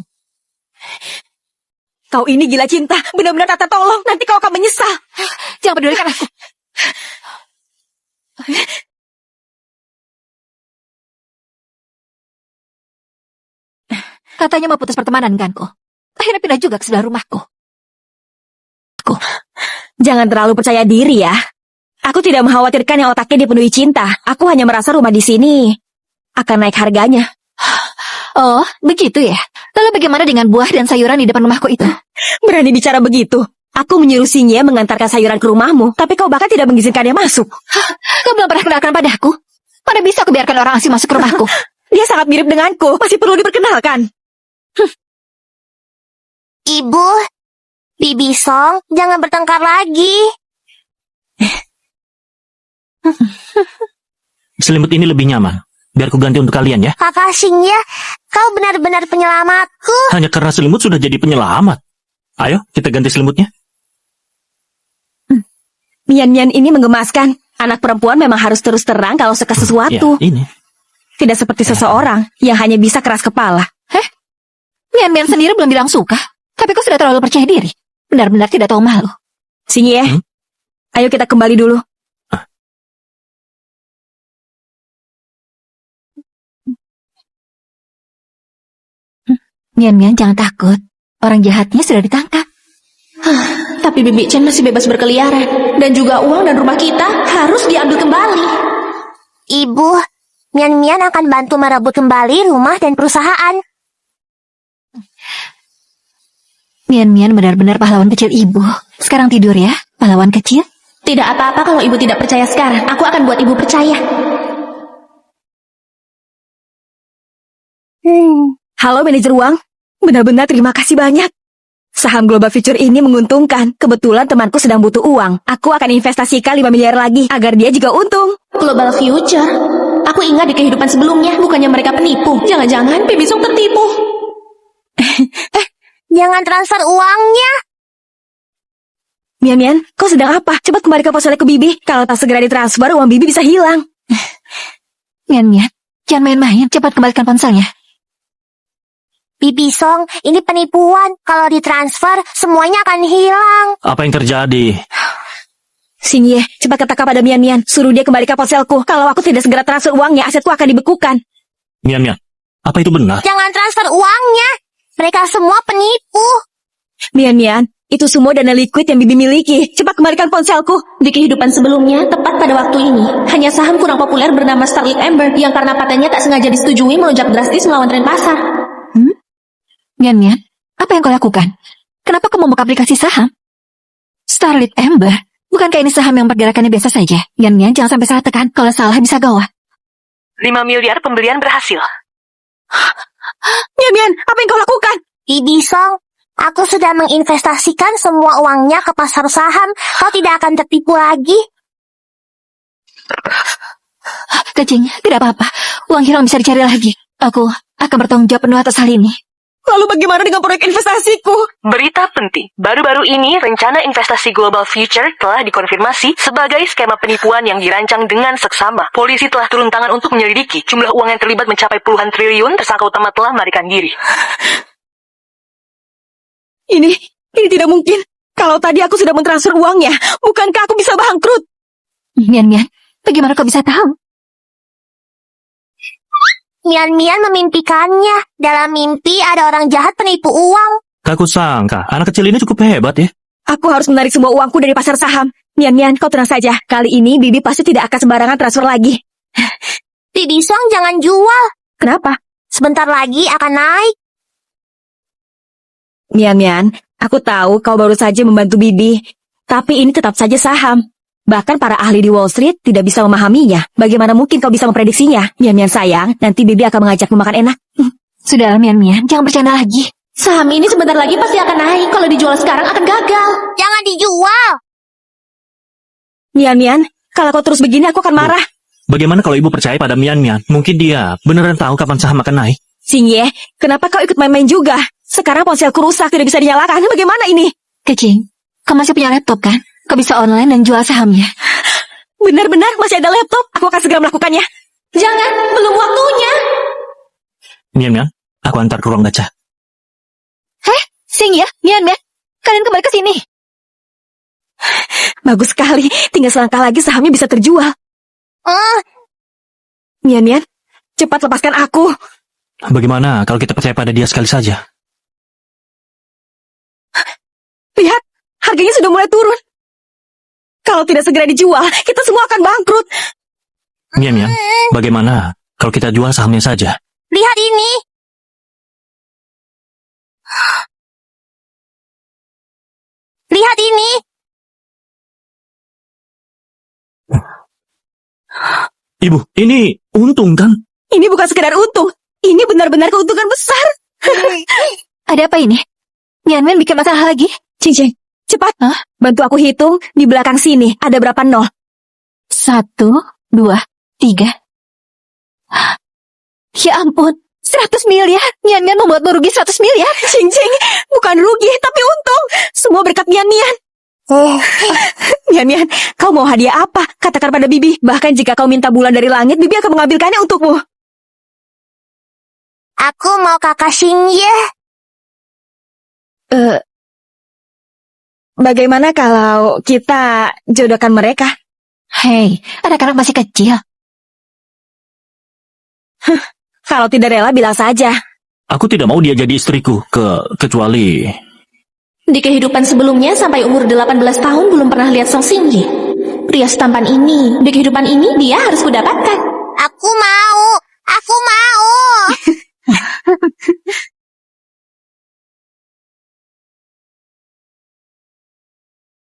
Kau ini gila cinta, benar-benar tak tolong. Nanti kau akan menyesal. Jangan pedulikan aku. Katanya mau putus pertemanan denganku. Akhirnya pindah juga ke sebelah rumahku. Jangan terlalu percaya diri ya. Aku tidak mengkhawatirkan yang otaknya dipenuhi cinta. Aku hanya merasa rumah di sini akan naik harganya. Oh, begitu ya. Lalu bagaimana dengan buah dan sayuran di depan rumahku itu? Berani bicara begitu? Aku menyuruh Xingye mengantarkan sayuran ke rumahmu, tapi kau bahkan tidak mengizinkannya masuk. Kau belum pernah kenalkan padaku? Mana bisa aku biarkan orang asing masuk ke rumahku? Dia sangat mirip denganku, masih perlu diperkenalkan. Ibu, Bibi Song, jangan bertengkar lagi. Selimut ini lebih nyaman. Biar ku ganti untuk kalian ya. Kakak Xingye, kau benar-benar penyelamatku. Hanya karena selimut sudah jadi penyelamat. Ayo, kita ganti selimutnya. Mian ini menggemaskan. Anak perempuan memang harus terus terang kalau suka sesuatu. Ya, ini. Tidak seperti seseorang yang hanya bisa keras kepala. Mian sendiri belum bilang suka. Tapi kau sudah terlalu percaya diri. Benar-benar tidak tahu malu. Xingye, ayo kita kembali dulu. Mian, jangan takut. Orang jahatnya sudah ditangkap. Tapi Bibi Chen masih bebas berkeliaran. Dan juga uang dan rumah kita harus diambil kembali. Ibu, Mian akan bantu merebut kembali rumah dan perusahaan. Mian benar-benar pahlawan kecil ibu. Sekarang tidur ya, pahlawan kecil. Tidak apa-apa kalau ibu tidak percaya sekarang. Aku akan buat ibu percaya. Halo manajer uang. Benar-benar terima kasih banyak. Saham Global Future ini menguntungkan. Kebetulan temanku sedang butuh uang. Aku akan investasikan 5 miliar lagi agar dia juga untung. Global Future. Aku ingat di kehidupan sebelumnya, bukannya mereka penipu. Jangan-jangan Baby Song tertipu. Jangan transfer uangnya. Mian, kau sedang apa? Cepat kembalikan ponselku Bibi. Kalau tak segera ditransfer, uang Bibi bisa hilang. Mian, jangan main-main. Cepat kembalikan ponselnya. Bibi Song, ini penipuan. Kalau ditransfer, semuanya akan hilang. Apa yang terjadi? Xingye, cepat katakan pada Mian, suruh dia kembalikan ponselku. Kalau aku tidak segera transfer uangnya, asetku akan dibekukan. Mian, apa itu benar? Jangan transfer uangnya. Mereka semua penipu. Mian, itu semua dana liquid yang Bibi miliki. Cepat kembalikan ponselku. Di kehidupan sebelumnya, tepat pada waktu ini, hanya saham kurang populer bernama Starlit Amber yang karena patentnya tak sengaja disetujui melonjak drastis melawan tren pasar. Mian, apa yang kau lakukan? Kenapa kau membuka aplikasi saham? Starlit Amber? Bukankah ini saham yang pergerakannya biasa saja? Mian, jangan sampai salah tekan. Kalau salah bisa gawat. 5 miliar pembelian berhasil. Mian, apa yang kau lakukan? Bibi Song, aku sudah menginvestasikan semua uangnya ke pasar saham. Kau tidak akan tertipu lagi. Kecing, tidak apa-apa. Uang hilang bisa dicari lagi. Aku akan bertanggung jawab penuh atas hal ini. Lalu bagaimana dengan proyek investasiku? Berita penting, baru-baru ini rencana investasi Global Future telah dikonfirmasi sebagai skema penipuan yang dirancang dengan seksama. Polisi telah turun tangan untuk menyelidiki. Jumlah uang yang terlibat mencapai puluhan triliun, tersangka utama telah melarikan diri. Ini tidak mungkin. Kalau tadi aku sudah mentransfer uangnya, bukankah aku bisa bangkrut? Mian, bagaimana kau bisa tahu? Mian memimpikannya. Dalam mimpi ada orang jahat penipu uang. Aku sangka, anak kecil ini cukup hebat ya. Aku harus menarik semua uangku dari pasar saham. Mian, kau tenang saja. Kali ini Bibi pasti tidak akan sembarangan transfer lagi. Bibi Song, jangan jual. Kenapa? Sebentar lagi akan naik. Mian, aku tahu kau baru saja membantu Bibi. Tapi ini tetap saja saham. Bahkan para ahli di Wall Street tidak bisa memahaminya. Bagaimana mungkin kau bisa memprediksinya? Mian sayang, nanti Bibi akan mengajakmu makan enak. Sudahlah, Mian, jangan bercanda lagi. Saham ini sebentar lagi pasti akan naik. Kalau dijual sekarang akan gagal. Jangan dijual. Mian, kalau kau terus begini aku akan marah. Bagaimana kalau ibu percaya pada Mian? Mungkin dia beneran tahu kapan saham akan naik. Xingye, kenapa kau ikut main-main juga? Sekarang ponselku rusak, tidak bisa dinyalakan. Bagaimana ini? Kecing, kau masih punya laptop kan? Kau bisa online dan jual sahamnya. Benar-benar masih ada laptop. Aku akan segera melakukannya. Jangan, belum waktunya. Mian, aku antar ke ruang gacha. Xingye, Mian, kalian kembali ke sini. Bagus sekali. Tinggal selangkah lagi sahamnya bisa terjual. Mian, cepat lepaskan aku. Bagaimana kalau kita percaya pada dia sekali saja? Lihat, harganya sudah mulai turun. Kalau tidak segera dijual, kita semua akan bangkrut. Mian, bagaimana kalau kita jual sahamnya saja? Lihat ini. Lihat ini. Ibu, ini untung kan? Ini bukan sekedar untung. Ini benar-benar keuntungan besar. Ada apa ini? Mian bikin masalah lagi? Cing, cepat. Bantu aku hitung di belakang sini. Ada berapa nol? 1, 2, 3. Ya ampun, 100 miliar. Mian membuat merugi 100 miliar. Cing, bukan rugi, tapi untung. Semua berkat Mian. Mian, kau mau hadiah apa? Katakan pada Bibi. Bahkan jika kau minta bulan dari langit, Bibi akan mengambilkannya untukmu. Aku mau kakak Xingye. Bagaimana kalau kita jodohkan mereka? Hei, anak-anak masih kecil. Kalau tidak rela, bilang saja. Aku tidak mau dia jadi istriku, kecuali... Di kehidupan sebelumnya sampai umur 18 tahun belum pernah lihat Song Xingye. Pria setampan ini, di kehidupan ini dia harus kudapatkan. Aku mau.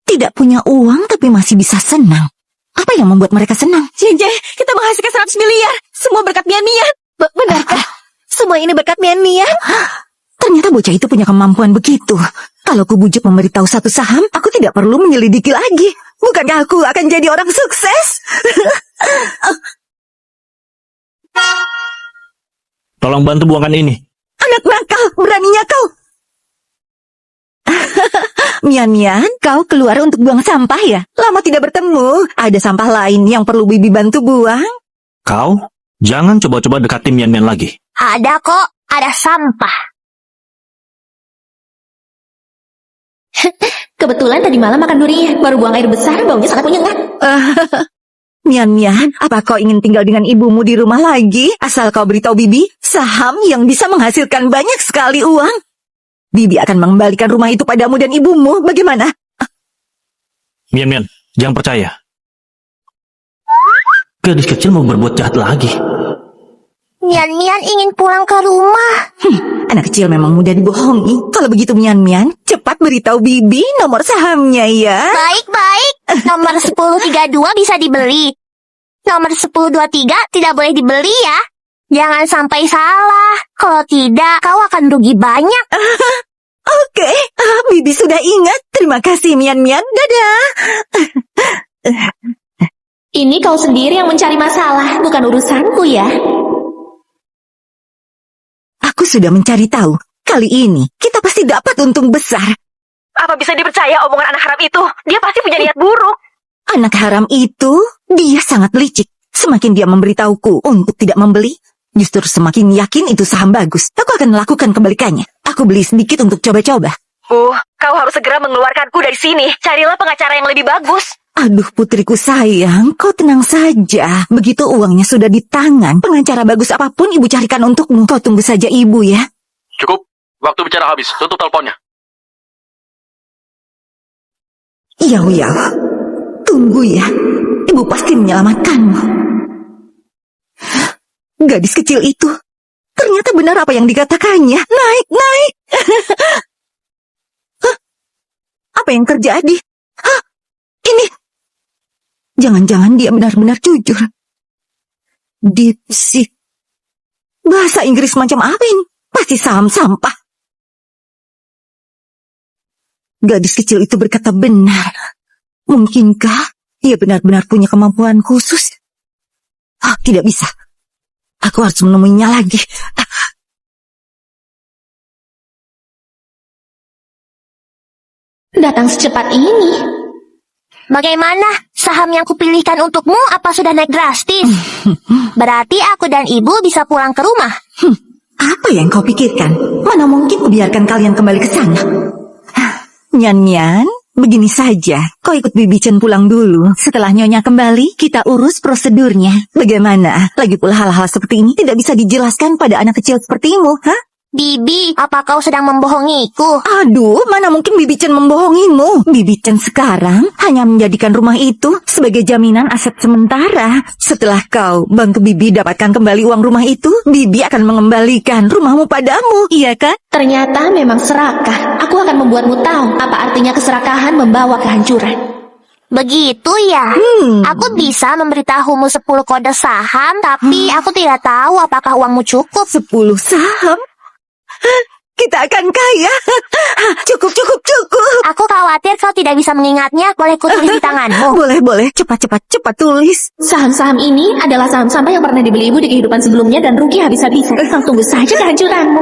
Tidak punya uang tapi masih bisa senang. Apa yang membuat mereka senang? Cing, kita menghasilkan 100 miliar. Semua berkat Mian. Benarkah? Semua ini berkat Mian? Ternyata bocah itu punya kemampuan begitu. Kalau ku bujuk memberitahu satu saham, aku tidak perlu menyelidiki lagi. Bukankah aku akan jadi orang sukses? Tolong bantu buangkan ini. Anak nakal, beraninya kau. Mian, kau keluar untuk buang sampah ya? Lama tidak bertemu. Ada sampah lain yang perlu Bibi bantu buang? Kau, jangan coba-coba dekati Mian lagi. Ada kok, ada sampah. Kebetulan tadi malam makan durian, baru buang air besar, baunya sangat menyengat. Mian, apa kau ingin tinggal dengan ibumu di rumah lagi? Asal kau beritahu Bibi, saham yang bisa menghasilkan banyak sekali uang. Bibi akan mengembalikan rumah itu padamu dan ibumu. Bagaimana? Mian, jangan percaya. Gadis kecil mau berbuat jahat lagi. Mian ingin pulang ke rumah. Anak kecil memang mudah dibohongi. Kalau begitu Mian, cepat beritahu Bibi nomor sahamnya ya. Baik. Nomor 1032 bisa dibeli. Nomor 1023 tidak boleh dibeli ya. Jangan sampai salah. Kalau tidak, kau akan rugi banyak. Oke, Bibi sudah ingat. Terima kasih Mian. Dadah. Ini kau sendiri yang mencari masalah, bukan urusanku ya. Aku sudah mencari tahu. Kali ini kita pasti dapat untung besar. Apa bisa dipercaya omongan anak haram itu? Dia pasti punya niat buruk. Anak haram itu, dia sangat licik. Semakin dia memberitahuku untuk tidak membeli, justru semakin yakin itu saham bagus. Aku akan melakukan kebalikannya. Aku beli sedikit untuk coba-coba. Kau harus segera mengeluarkanku dari sini. Carilah pengacara yang lebih bagus. Aduh putriku sayang, kau tenang saja. Begitu uangnya sudah di tangan, pengacara bagus apapun ibu carikan untukmu. Kau tunggu saja ibu ya. Cukup, waktu bicara habis. Tutup teleponnya. Iya. Tunggu ya, ibu pasti menyelamatkanmu. Gadis kecil itu, ternyata benar apa yang dikatakannya. Naik. Hah? Apa yang terjadi? Hah? Ini, jangan-jangan dia benar-benar jujur. Dipsik. Bahasa Inggris macam apa ini? Pasti saham sampah. Gadis kecil itu berkata benar. Mungkinkah dia benar-benar punya kemampuan khusus? Tidak bisa. Aku harus menemuinya lagi. Datang secepat ini. Bagaimana? Saham yang kupilihkan untukmu apa sudah naik drastis? Berarti aku dan ibu bisa pulang ke rumah. Apa yang kau pikirkan? Mana mungkin kubiarkan kalian kembali ke sana? Mian, begini saja. Kau ikut Bibi Chen pulang dulu. Setelah Nyonya kembali, kita urus prosedurnya. Bagaimana? Lagi pula hal-hal seperti ini tidak bisa dijelaskan pada anak kecil sepertimu, hah? Bibi, apa kau sedang membohongiku? Aduh, mana mungkin Bibi Chen membohongimu. Bibi Chen sekarang hanya menjadikan rumah itu sebagai jaminan aset sementara. Setelah kau bantu Bibi dapatkan kembali uang rumah itu, Bibi akan mengembalikan rumahmu padamu, iya kan? Ternyata memang serakah. Aku akan membuatmu tahu apa artinya keserakahan membawa kehancuran. Begitu ya? Aku bisa memberitahumu 10 kode saham, tapi aku tidak tahu apakah uangmu cukup. 10 saham? Kita akan kaya. Cukup. Aku khawatir kau tidak bisa mengingatnya. Boleh kutulis di tanganmu? Boleh. Cepat tulis. Saham-saham ini adalah saham sampah yang pernah dibeli ibu di kehidupan sebelumnya dan rugi habis-habisan. Kau tunggu saja kehancuranmu.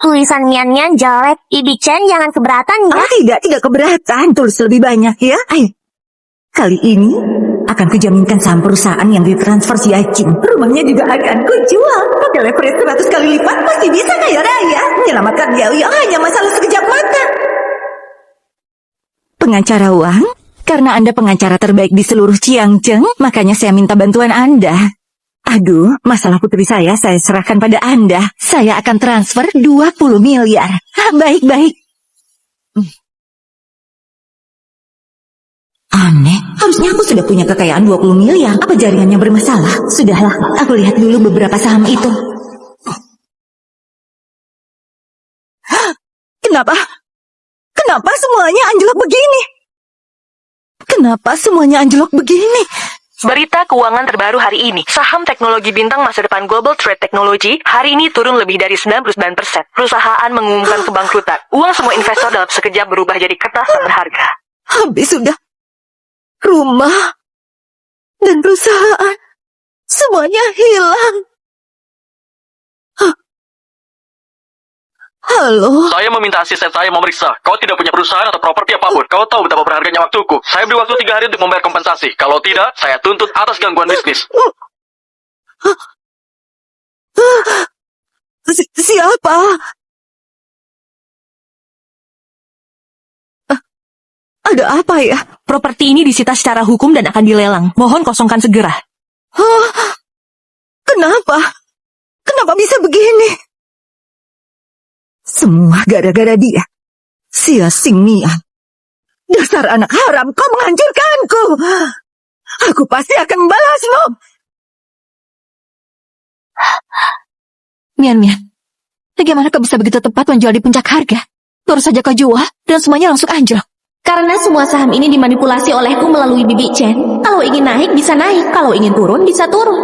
Tulisan Mian jelek. Bibi Chen jangan keberatan ya. Tidak keberatan. Tulis lebih banyak ya. Ayo. Kali ini akan kujaminkan saham perusahaan yang ditransfer si Acing. Rumahnya juga akan kujual. Pakai leverage 100 kali lipat pasti bisa kaya raya. Menyelamatkan dia hanya masalah sekejap mata. Pengacara uang? Karena Anda pengacara terbaik di seluruh Ciangcheng, makanya saya minta bantuan Anda. Aduh, masalah putri saya serahkan pada Anda. Saya akan transfer 20 miliar. Baik. Aneh, harusnya aku sudah punya kekayaan 20 miliar. Apa jaringannya bermasalah? Sudahlah, aku lihat dulu beberapa saham itu. Kenapa semuanya anjlok begini? Berita keuangan terbaru hari ini. Saham teknologi bintang masa depan Global Trade Technology hari ini turun lebih dari 99%. Perusahaan mengumumkan kebangkrutan. Uang semua investor dalam sekejap berubah jadi kertas tak berharga. Habis sudah. Rumah dan perusahaan. Semuanya hilang. Hah? Halo? Saya meminta asisten saya memeriksa. Kau tidak punya perusahaan atau properti apapun. Kau tahu betapa berharganya waktuku. Saya beri waktu 3 hari untuk membayar kompensasi. Kalau tidak, saya tuntut atas gangguan bisnis. Siapa? Ada apa ya? Properti ini disita secara hukum dan akan dilelang. Mohon kosongkan segera. Kenapa? Kenapa bisa begini? Semua gara-gara dia. Sia Sing Mian. Dasar anak haram, kau menghancurkanku. Aku pasti akan membalasmu. Mian, bagaimana kau bisa begitu tepat menjual di puncak harga? Baru saja kau jual, dan semuanya langsung anjlok. Karena semua saham ini dimanipulasi olehku melalui Bibi Chen. Kalau ingin naik, bisa naik. Kalau ingin turun, bisa turun.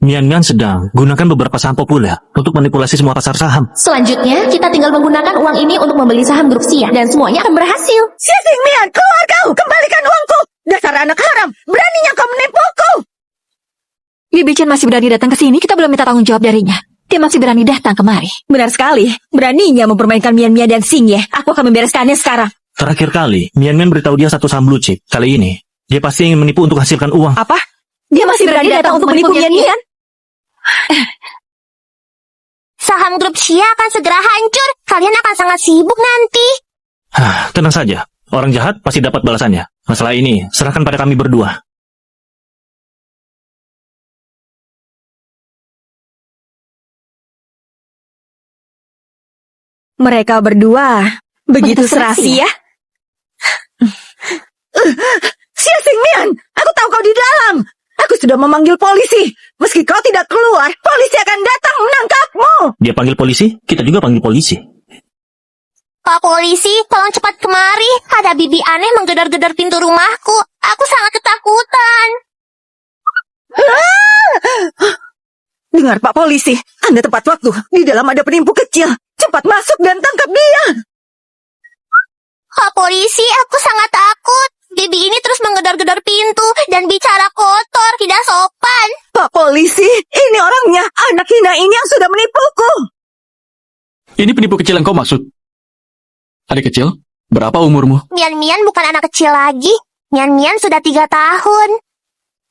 Mian sedang gunakan beberapa saham populer untuk manipulasi semua pasar saham. Selanjutnya, kita tinggal menggunakan uang ini untuk membeli saham grup Sia. Dan semuanya akan berhasil. Sia Sing Mian, keluar kau! Kembalikan uangku! Dasar anak haram! Beraninya kau menipuku! Bibi Chen masih berani datang ke sini, kita belum minta tanggung jawab darinya. Dia masih berani datang kemari. Benar sekali. Beraninya mempermainkan Mian dan Sing Ye. Aku akan membereskannya sekarang. Terakhir kali, Mian beritahu dia satu saham blue chip. Kali ini, dia pasti ingin menipu untuk hasilkan uang. Apa? Dia masih berani datang untuk menipu Mian? Saham grup Xia akan segera hancur. Kalian akan sangat sibuk nanti. Tenang saja. Orang jahat pasti dapat balasannya. Masalah ini, serahkan pada kami berdua. Mereka berdua begitu serasi ya? Sia Sing Mian, aku tahu kau di dalam. Aku sudah memanggil polisi. Meski kau tidak keluar, polisi akan datang menangkapmu. Dia panggil polisi, kita juga panggil polisi. Pak polisi, tolong cepat kemari. Ada bibi aneh menggedor-gedor pintu rumahku. Aku sangat ketakutan. Dengar Pak polisi, Anda tepat waktu. Di dalam ada penipu kecil. Cepat masuk dan tangkap dia. Pak polisi, aku sangat takut. Bibi ini terus menggedor-gedor pintu dan bicara kotor, tidak sopan. Pak polisi, ini orangnya. Anak hina ini yang sudah menipuku. Ini penipu kecil yang kau maksud? Adik kecil, berapa umurmu? Mian bukan anak kecil lagi. Mian sudah 3 tahun.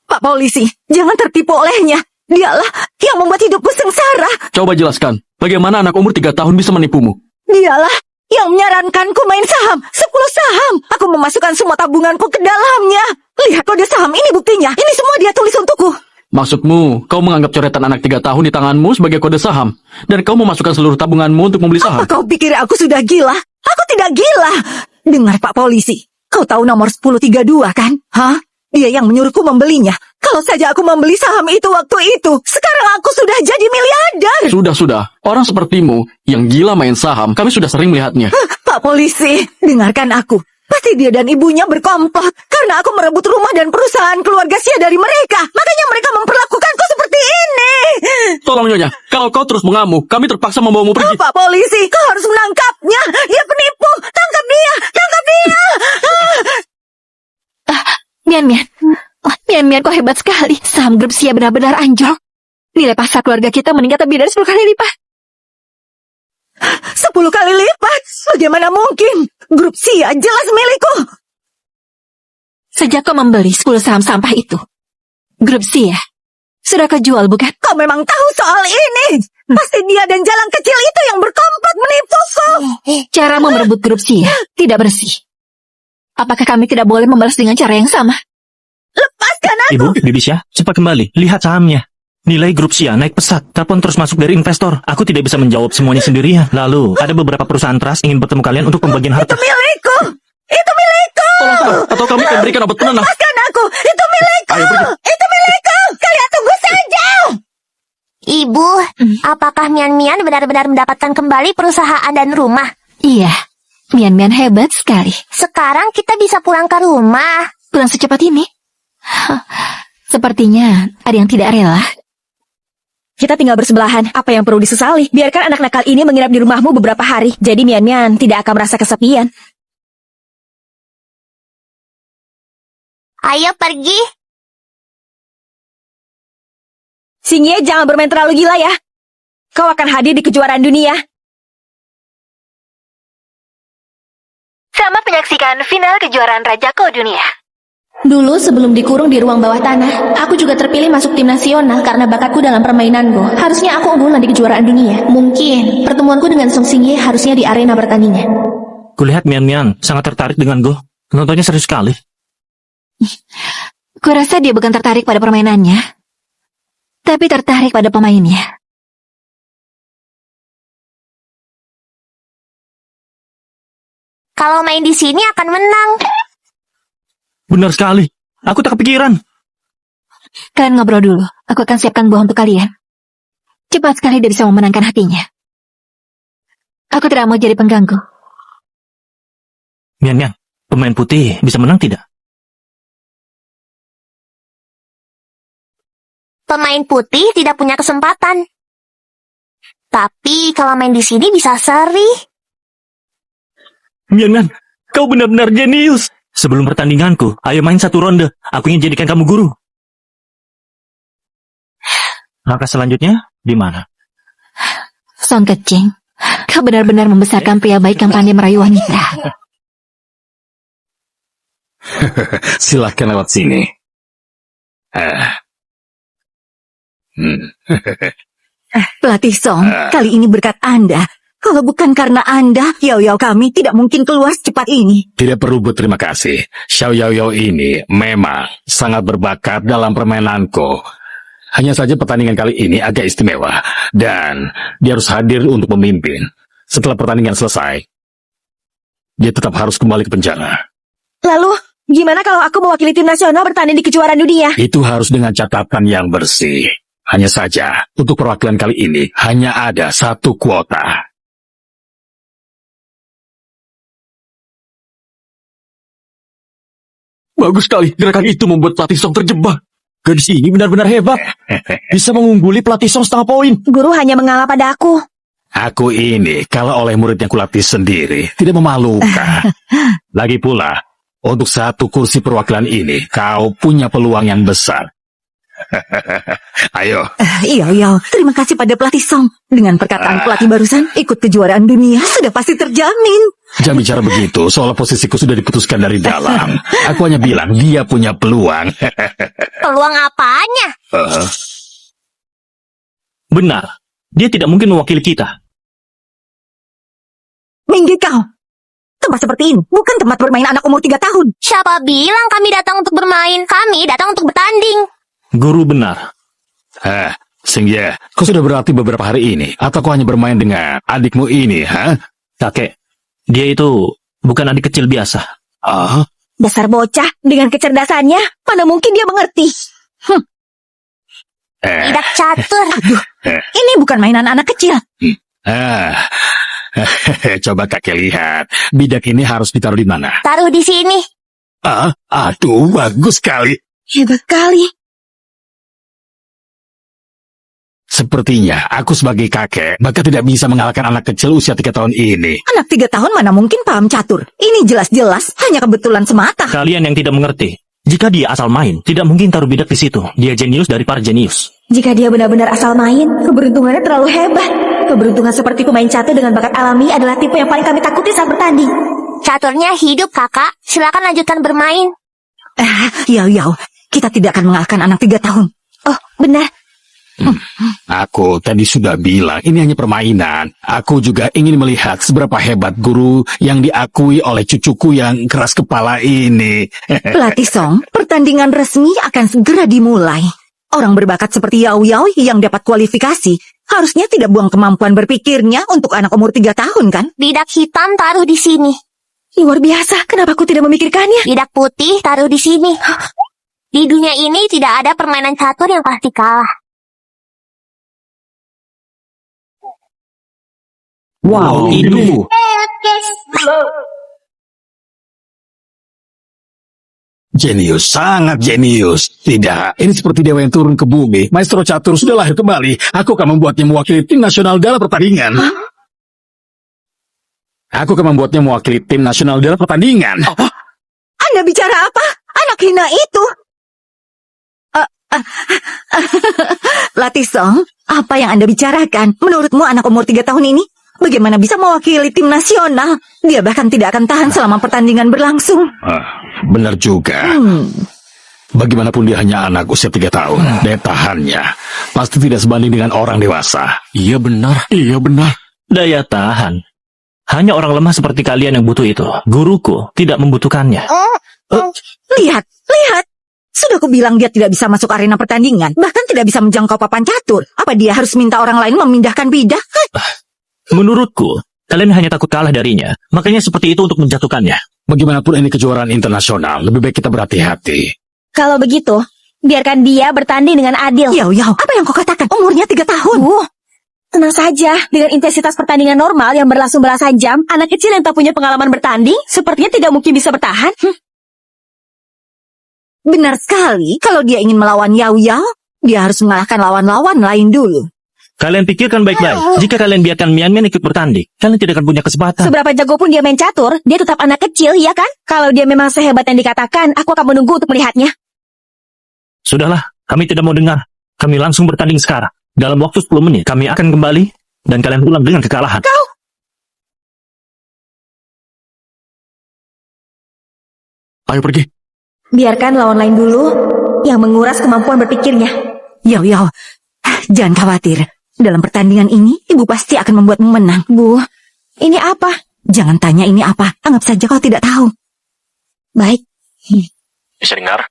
Pak polisi, jangan tertipu olehnya. Dialah yang membuat hidupku sengsara. Coba jelaskan, bagaimana anak umur 3 tahun bisa menipumu? Dialah yang menyarankanku main saham. 10 saham. Aku memasukkan semua tabunganku ke dalamnya. Lihat kode saham, ini buktinya. Ini semua dia tulis untukku. Maksudmu, kau menganggap coretan anak 3 tahun di tanganmu sebagai kode saham. Dan kau memasukkan seluruh tabunganmu untuk membeli saham. Apa kau pikir aku sudah gila? Aku tidak gila. Dengar Pak polisi, kau tahu nomor 1032 kan? Hah? Dia yang menyuruhku membelinya. Kalau saja aku membeli saham itu waktu itu, sekarang aku sudah jadi miliarder. Sudah. Orang sepertimu yang gila main saham, kami sudah sering melihatnya. Pak polisi, dengarkan aku. Pasti dia dan ibunya berkomplot. Karena aku merebut rumah dan perusahaan keluarga Sia dari mereka. Makanya mereka memperlakukanku seperti ini. Tolong Nyonya, kalau kau terus mengamuk, kami terpaksa membawamu pergi. Pak polisi, kau harus menangkapnya. Dia penipu. Tangkap dia. Tangkap dia. Mian, kau hebat sekali. Saham grup Sia benar-benar anjlok. Nilai pasar keluarga kita meningkat lebih dari 10 kali lipat. 10 kali lipat? Bagaimana mungkin? Grup Sia jelas milikku. Sejak kau membeli 10 saham sampah itu, grup Sia sudah kau jual, bukan? Kau memang tahu soal ini. Pasti dia dan jalan kecil itu yang berkomplot menipuku. Caramu merebut grup Sia tidak bersih. Apakah kami tidak boleh membalas dengan cara yang sama? Lepaskan aku. Ibu, Bibi Syah, cepat kembali. Lihat sahamnya. Nilai grup Xia naik pesat. Telepon terus masuk dari investor. Aku tidak bisa menjawab semuanya sendirian. Lalu, ada beberapa perusahaan trust ingin bertemu kalian untuk pembagian harta. Itu milikku. Itu milikku. Tolong, atau kami akan berikan obat penenang. Lepaskan aku. Itu milikku. Ayo, pergi. Itu milikku. Kalian tunggu saja. Ibu, apakah Mian benar-benar mendapatkan kembali perusahaan dan rumah? Iya, Mian hebat sekali. Sekarang kita bisa pulang ke rumah. Pulang secepat ini? Sepertinya ada yang tidak rela. Kita tinggal bersebelahan. Apa yang perlu disesali? Biarkan anak nakal ini menginap di rumahmu beberapa hari. Jadi Mian Mian tidak akan merasa kesepian. Ayo pergi. Xingye, jangan bermain terlalu gila ya. Kau akan hadir di kejuaraan dunia. Selamat menyaksikan final kejuaraan Rajako Dunia. Dulu sebelum dikurung di ruang bawah tanah, aku juga terpilih masuk tim nasional karena bakatku dalam permainan Go. Harusnya aku unggulan di kejuaraan dunia. Mungkin pertemuanku dengan Song Xingye harusnya di arena pertandingan. Kulihat Mian Mian sangat tertarik dengan Go. Nontonnya serius sekali. Kurasa dia bukan tertarik pada permainannya, tapi tertarik pada pemainnya. Kalau main di sini akan menang. Benar sekali. Aku tak kepikiran. Kalian ngobrol dulu. Aku akan siapkan buah untuk kalian. Cepat sekali dia bisa memenangkan hatinya. Aku tidak mau jadi pengganggu. Mian Mian, pemain putih bisa menang tidak? Pemain putih tidak punya kesempatan. Tapi kalau main di sini bisa seri. Mian Mian, kau benar-benar jenius. Sebelum pertandinganku, ayo main satu ronde. Aku ingin jadikan kamu guru. Langkah selanjutnya di mana? Song Kecing, kau benar-benar membesarkan pria baik yang pandai merayu wanita. Silahkan lewat sini. Pelatih Song, kali ini berkat Anda. Kalau bukan karena Anda, Yao Yao kami tidak mungkin keluar secepat ini. Tidak perlu berterima kasih. Xiao Yao Yao ini memang sangat berbakat dalam permainanku. Hanya saja pertandingan kali ini agak istimewa. Dan dia harus hadir untuk memimpin. Setelah pertandingan selesai, dia tetap harus kembali ke penjara. Lalu, gimana kalau aku mewakili tim nasional bertanding di kejuaraan dunia? Itu harus dengan catatan yang bersih. Hanya saja, untuk perwakilan kali ini, hanya ada satu kuota. Bagus sekali, gerakan itu membuat pelatih Song terjebak. Gadis ini benar-benar hebat. Bisa mengungguli pelatih Song setengah poin. Guru hanya mengalah pada aku. Aku ini, kalau oleh murid yang kulatih sendiri, tidak memalukan. Lagi pula, untuk satu kursi perwakilan ini, kau punya peluang yang besar. Ayo. Yao Yao, terima kasih pada pelatih Song. Dengan perkataan pelatih barusan, ikut kejuaraan dunia sudah pasti terjamin. Jangan bicara begitu, soal posisiku sudah diputuskan dari dalam. Aku hanya bilang dia punya peluang. Peluang apanya? Benar, dia tidak mungkin mewakili kita. Minggir kau. Tempat seperti ini bukan tempat bermain anak umur 3 tahun. Siapa bilang kami datang untuk bermain? Kami datang untuk bertanding. Guru benar. Xingye, kau sudah berlatih beberapa hari ini, atau kau hanya bermain dengan adikmu ini, ha? Kakek, dia itu bukan adik kecil biasa. Dasar bocah, dengan kecerdasannya, mana mungkin dia mengerti. Tidak catur. Ini bukan mainan anak kecil. Coba kakek lihat, bidak ini harus ditaruh di mana? Taruh di sini. Aduh, bagus sekali. Hebat kali. Sepertinya aku sebagai kakek bahkan tidak bisa mengalahkan anak kecil usia 3 tahun ini. Anak 3 tahun mana mungkin paham catur. Ini jelas-jelas hanya kebetulan semata. Kalian yang tidak mengerti. Jika dia asal main, tidak mungkin taruh bidak di situ. Dia jenius dari para jenius. Jika dia benar-benar asal main, keberuntungannya terlalu hebat. Keberuntungan seperti pemain catur dengan bakat alami adalah tipe yang paling kami takuti saat bertanding. Caturnya hidup, kakak. Silakan lanjutkan bermain. Yao Yao, kita tidak akan mengalahkan anak 3 tahun. Oh, benar. Aku tadi sudah bilang ini hanya permainan. Aku juga ingin melihat seberapa hebat guru yang diakui oleh cucuku yang keras kepala ini. Pelatih Song, pertandingan resmi akan segera dimulai. Orang berbakat seperti Yao Yao yang dapat kualifikasi harusnya tidak buang kemampuan berpikirnya untuk anak umur 3 tahun, kan? Bidak hitam taruh di sini. Luar biasa, kenapa aku tidak memikirkannya? Bidak putih taruh di sini. Di dunia ini tidak ada permainan catur yang pasti kalah. Wow, itu. Jenius, sangat jenius. Tidak, ini seperti dewa yang turun ke bumi. Maestro Catur sudah lahir kembali. Aku akan membuatnya mewakili tim nasional dalam pertandingan. Aku akan membuatnya mewakili tim nasional dalam pertandingan. Anda bicara apa? Anak hina itu. Latisong, apa yang Anda bicarakan? Menurutmu anak umur 3 tahun ini bagaimana bisa mewakili tim nasional? Dia bahkan tidak akan tahan selama pertandingan berlangsung. Benar juga. Bagaimanapun dia hanya anak usia 3 tahun. Daya tahannya pasti tidak sebanding dengan orang dewasa. Iya benar. Daya tahan. Hanya orang lemah seperti kalian yang butuh itu. Guruku tidak membutuhkannya. Lihat. Sudah kubilang dia tidak bisa masuk arena pertandingan. Bahkan tidak bisa menjangkau papan catur. Apa dia harus minta orang lain memindahkan bidah? Menurutku, kalian hanya takut kalah darinya. Makanya seperti itu untuk menjatuhkannya. Bagaimanapun ini kejuaraan internasional, lebih baik kita berhati-hati. Kalau begitu, biarkan dia bertanding dengan adil. Yau, apa yang kau katakan? Umurnya 3 tahun. Tenang saja, dengan intensitas pertandingan normal yang berlangsung belasan jam, anak kecil yang tak punya pengalaman bertanding, sepertinya tidak mungkin bisa bertahan. Benar sekali, kalau dia ingin melawan Yau, dia harus mengalahkan lawan-lawan lain dulu. Kalian pikirkan baik-baik. Jika kalian biarkan Mian Mian ikut bertanding, kalian tidak akan punya kesempatan. Seberapa jago pun dia main catur, dia tetap anak kecil, ya kan? Kalau dia memang sehebat yang dikatakan, aku akan menunggu untuk melihatnya. Sudahlah, kami tidak mau dengar. Kami langsung bertanding sekarang. Dalam waktu 10 menit, kami akan kembali, dan kalian pulang dengan kekalahan. Ayo pergi. Biarkan lawan lain dulu, yang menguras kemampuan berpikirnya. Yau, jangan khawatir. Dalam pertandingan ini, ibu pasti akan membuatmu menang. Bu, ini apa? Jangan tanya ini apa. Anggap saja kau tidak tahu. Baik. Bisa dengar?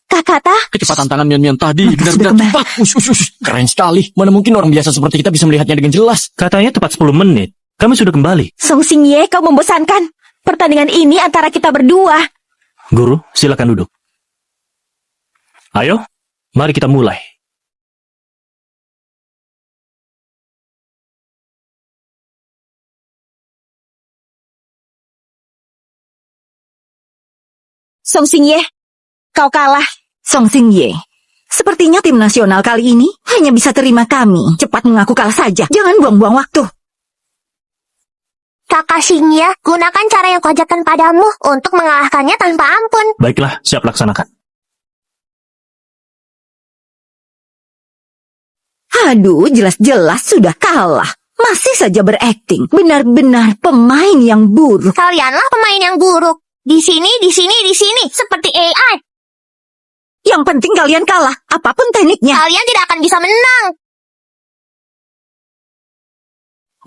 Kakata, Kecepatan tangan Mian-Mian tadi Maka benar-benar sudah cepat. Keren sekali. Mana mungkin orang biasa seperti kita bisa melihatnya dengan jelas. Katanya tepat 10 menit. Kami sudah kembali. Song Xingye, kau membosankan. Pertandingan ini antara kita berdua. Guru, silakan duduk. Ayo, mari kita mulai. Song Xingye, kau kalah. Song Xingye, sepertinya tim nasional kali ini hanya bisa terima kami. Cepat mengaku kalah saja. Jangan buang-buang waktu. Kakak Xingye, gunakan cara yang kuajarkan padamu untuk mengalahkannya tanpa ampun. Baiklah, siap laksanakan. Aduh, jelas-jelas sudah kalah. Masih saja berakting. Benar-benar pemain yang buruk. Kalianlah pemain yang buruk. Di sini, seperti AI. Yang penting kalian kalah, apapun tekniknya. Kalian tidak akan bisa menang.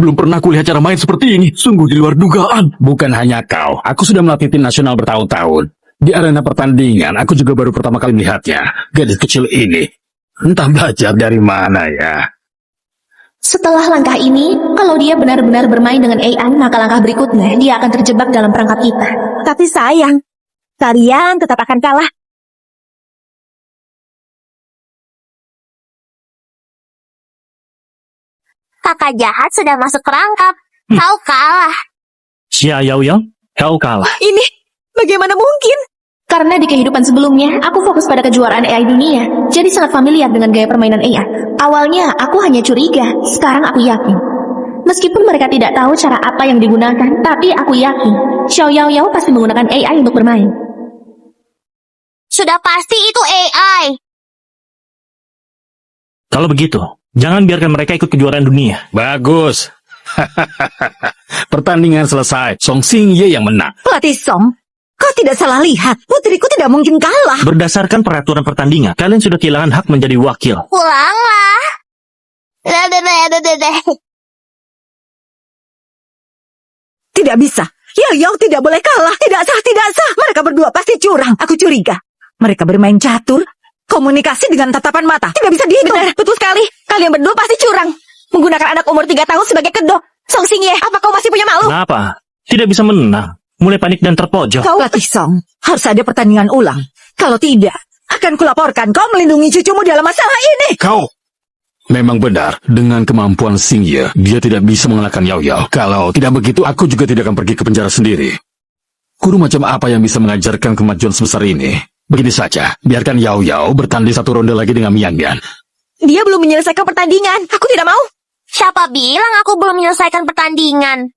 Belum pernah kulihat cara main seperti ini. Sungguh di luar dugaan. Bukan hanya kau, aku sudah melatih tim nasional bertahun-tahun. Di arena pertandingan, aku juga baru pertama kali melihatnya. Gadis kecil ini, entah belajar dari mana ya. Setelah langkah ini, kalau dia benar-benar bermain dengan AI, maka langkah berikutnya dia akan terjebak dalam perangkap kita. Tapi sayang, kalian tetap akan kalah. Kakak jahat sudah masuk perangkap. Kau kalah. Xia Yao Yang, kau kalah. Ini bagaimana mungkin? Karena di kehidupan sebelumnya, aku fokus pada kejuaraan AI dunia, jadi sangat familiar dengan gaya permainan AI. Awalnya, aku hanya curiga, sekarang aku yakin. Meskipun mereka tidak tahu cara apa yang digunakan, tapi aku yakin, Xiao Yao Yao pasti menggunakan AI untuk bermain. Sudah pasti itu AI. Kalau begitu, jangan biarkan mereka ikut kejuaraan dunia. Bagus. Pertandingan selesai. Song Xingye yang menang. Pelatih Song, kau tidak salah lihat. Putriku tidak mungkin kalah. Berdasarkan peraturan pertandingan, kalian sudah kehilangan hak menjadi wakil. Pulanglah. Tidak bisa. Yao tidak boleh kalah. Tidak sah. Mereka berdua pasti curang. Aku curiga. Mereka bermain catur. Komunikasi dengan tatapan mata. Tidak bisa dihitung. Benar, betul sekali. Kalian berdua pasti curang. Menggunakan anak umur 3 tahun sebagai kedok. Song Xingye, apa kau masih punya malu? Kenapa? Tidak bisa menang. Mulai panik dan terpojok. Pelatih Song, harus ada pertandingan ulang. Kalau tidak, akan kulaporkan kau melindungi cucumu dalam masalah ini. Kau memang benar. Dengan kemampuan Xingye, dia tidak bisa mengalahkan Yao Yao. Kalau tidak begitu, aku juga tidak akan pergi ke penjara sendiri. Guru macam apa yang bisa mengajarkan kemajuan sebesar ini? Begini saja, biarkan Yao Yao bertanding satu ronde lagi dengan Mian Mian. Dia belum menyelesaikan pertandingan. Aku tidak mau. Siapa bilang aku belum menyelesaikan pertandingan?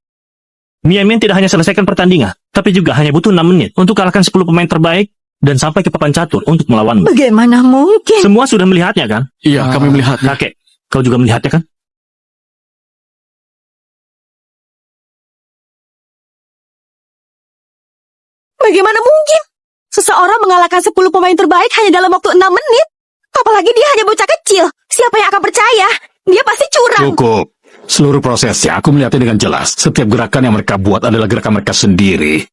Mian Mian tidak hanya selesaikan pertandingan, tapi juga hanya butuh 6 menit untuk kalahkan 10 pemain terbaik dan sampai ke papan catur untuk melawanmu. Bagaimana mungkin? Semua sudah melihatnya kan? Iya, kami melihatnya. Kakek, kau juga melihatnya kan? Bagaimana mungkin? Seseorang mengalahkan 10 pemain terbaik hanya dalam waktu 6 menit. Apalagi dia hanya bocah kecil. Siapa yang akan percaya? Dia pasti curang. Cukup. Seluruh prosesnya aku melihatnya dengan jelas. Setiap gerakan yang mereka buat adalah gerakan mereka sendiri.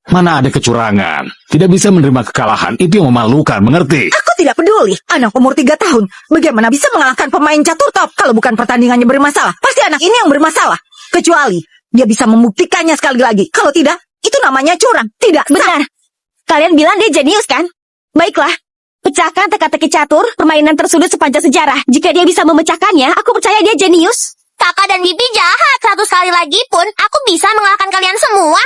Mana ada kecurangan. Tidak bisa menerima kekalahan. Itu yang memalukan, mengerti? Aku tidak peduli. Anak umur 3 tahun. Bagaimana bisa mengalahkan pemain catur top kalau bukan pertandingannya bermasalah? Pasti anak ini yang bermasalah. Kecuali dia bisa membuktikannya sekali lagi. Kalau tidak, itu namanya curang. Tidak sah. Benar. Kalian bilang dia jenius kan? Baiklah. Pecahkan teka-teki catur, permainan tersudut sepanjang sejarah. Jika dia bisa memecahkannya, aku percaya dia jenius. Kakak dan bibi jahat. 100 kali lagi pun aku bisa mengalahkan kalian semua.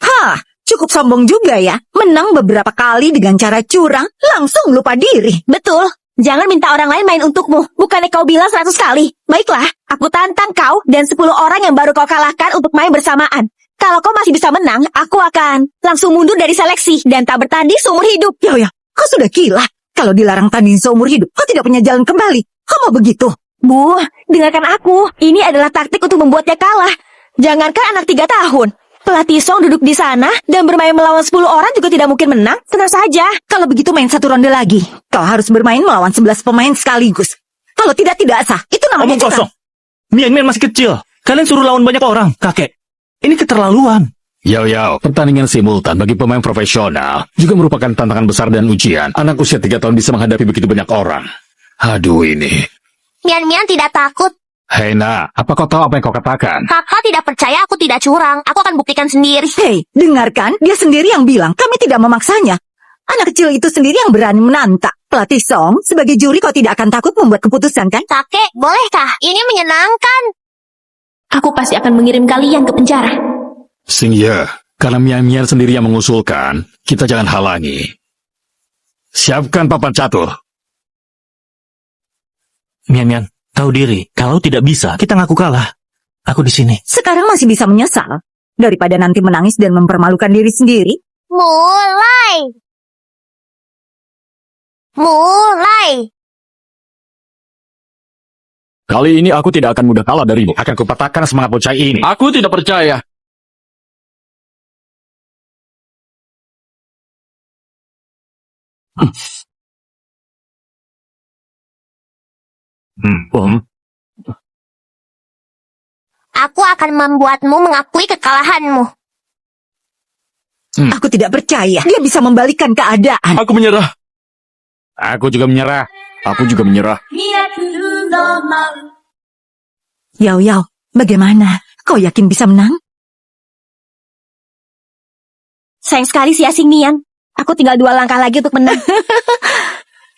Hah, cukup sombong juga ya. Menang beberapa kali dengan cara curang, langsung lupa diri. Betul. Jangan minta orang lain main untukmu. Bukannya kau bilang 100 kali. Baiklah, aku tantang kau dan 10 orang yang baru kau kalahkan untuk main bersamaan. Kalau kau masih bisa menang, aku akan langsung mundur dari seleksi dan tak bertanding seumur hidup. Ya, kau sudah gila. Kalau dilarang tanding seumur hidup, kau tidak punya jalan kembali. Kau mau begitu? Bu, dengarkan aku. Ini adalah taktik untuk membuatnya kalah. Jangankan anak 3 tahun. Pelatih Song duduk di sana dan bermain melawan 10 orang juga tidak mungkin menang. Tenang saja. Kalau begitu main satu ronde lagi. Kau harus bermain melawan 11 pemain sekaligus. Kalau tidak sah. Itu namanya Omong kosong. Mian Mian masih kecil. Kalian suruh lawan banyak orang, kakek. Ini keterlaluan. Yao Yao, pertandingan simultan bagi pemain profesional juga merupakan tantangan besar dan ujian. Anak usia 3 tahun bisa menghadapi begitu banyak orang. Aduh ini. Mian Mian tidak takut. Hei nak, apa kau tahu apa yang kau katakan? Kakak tidak percaya aku tidak curang. Aku akan buktikan sendiri. Hei, dengarkan. Dia sendiri yang bilang. Kami tidak memaksanya. Anak kecil itu sendiri yang berani menantang. Pelatih Song, sebagai juri kau tidak akan takut membuat keputusan kan? Kakek, bolehkah? Ini menyenangkan. Aku pasti akan mengirim kalian ke penjara. Sing Ye, karena Mian Mian sendiri yang mengusulkan, kita jangan halangi. Siapkan papan catur. Mian Mian, tahu diri. Kalau tidak bisa, kita ngaku kalah. Aku di sini. Sekarang masih bisa menyesal. Daripada nanti menangis dan mempermalukan diri sendiri. Mulai. Kali ini aku tidak akan mudah kalah darimu. Akan kupatahkan semangat bocah ini. Aku tidak percaya. Aku akan membuatmu mengakui kekalahanmu. Aku tidak percaya. Dia bisa membalikkan keadaan. Aku menyerah. Aku juga menyerah. Aku juga menyerah. Yao Yao, bagaimana? Kau yakin bisa menang? Sayang sekali si Asing Mian. Aku tinggal 2 langkah lagi untuk menang.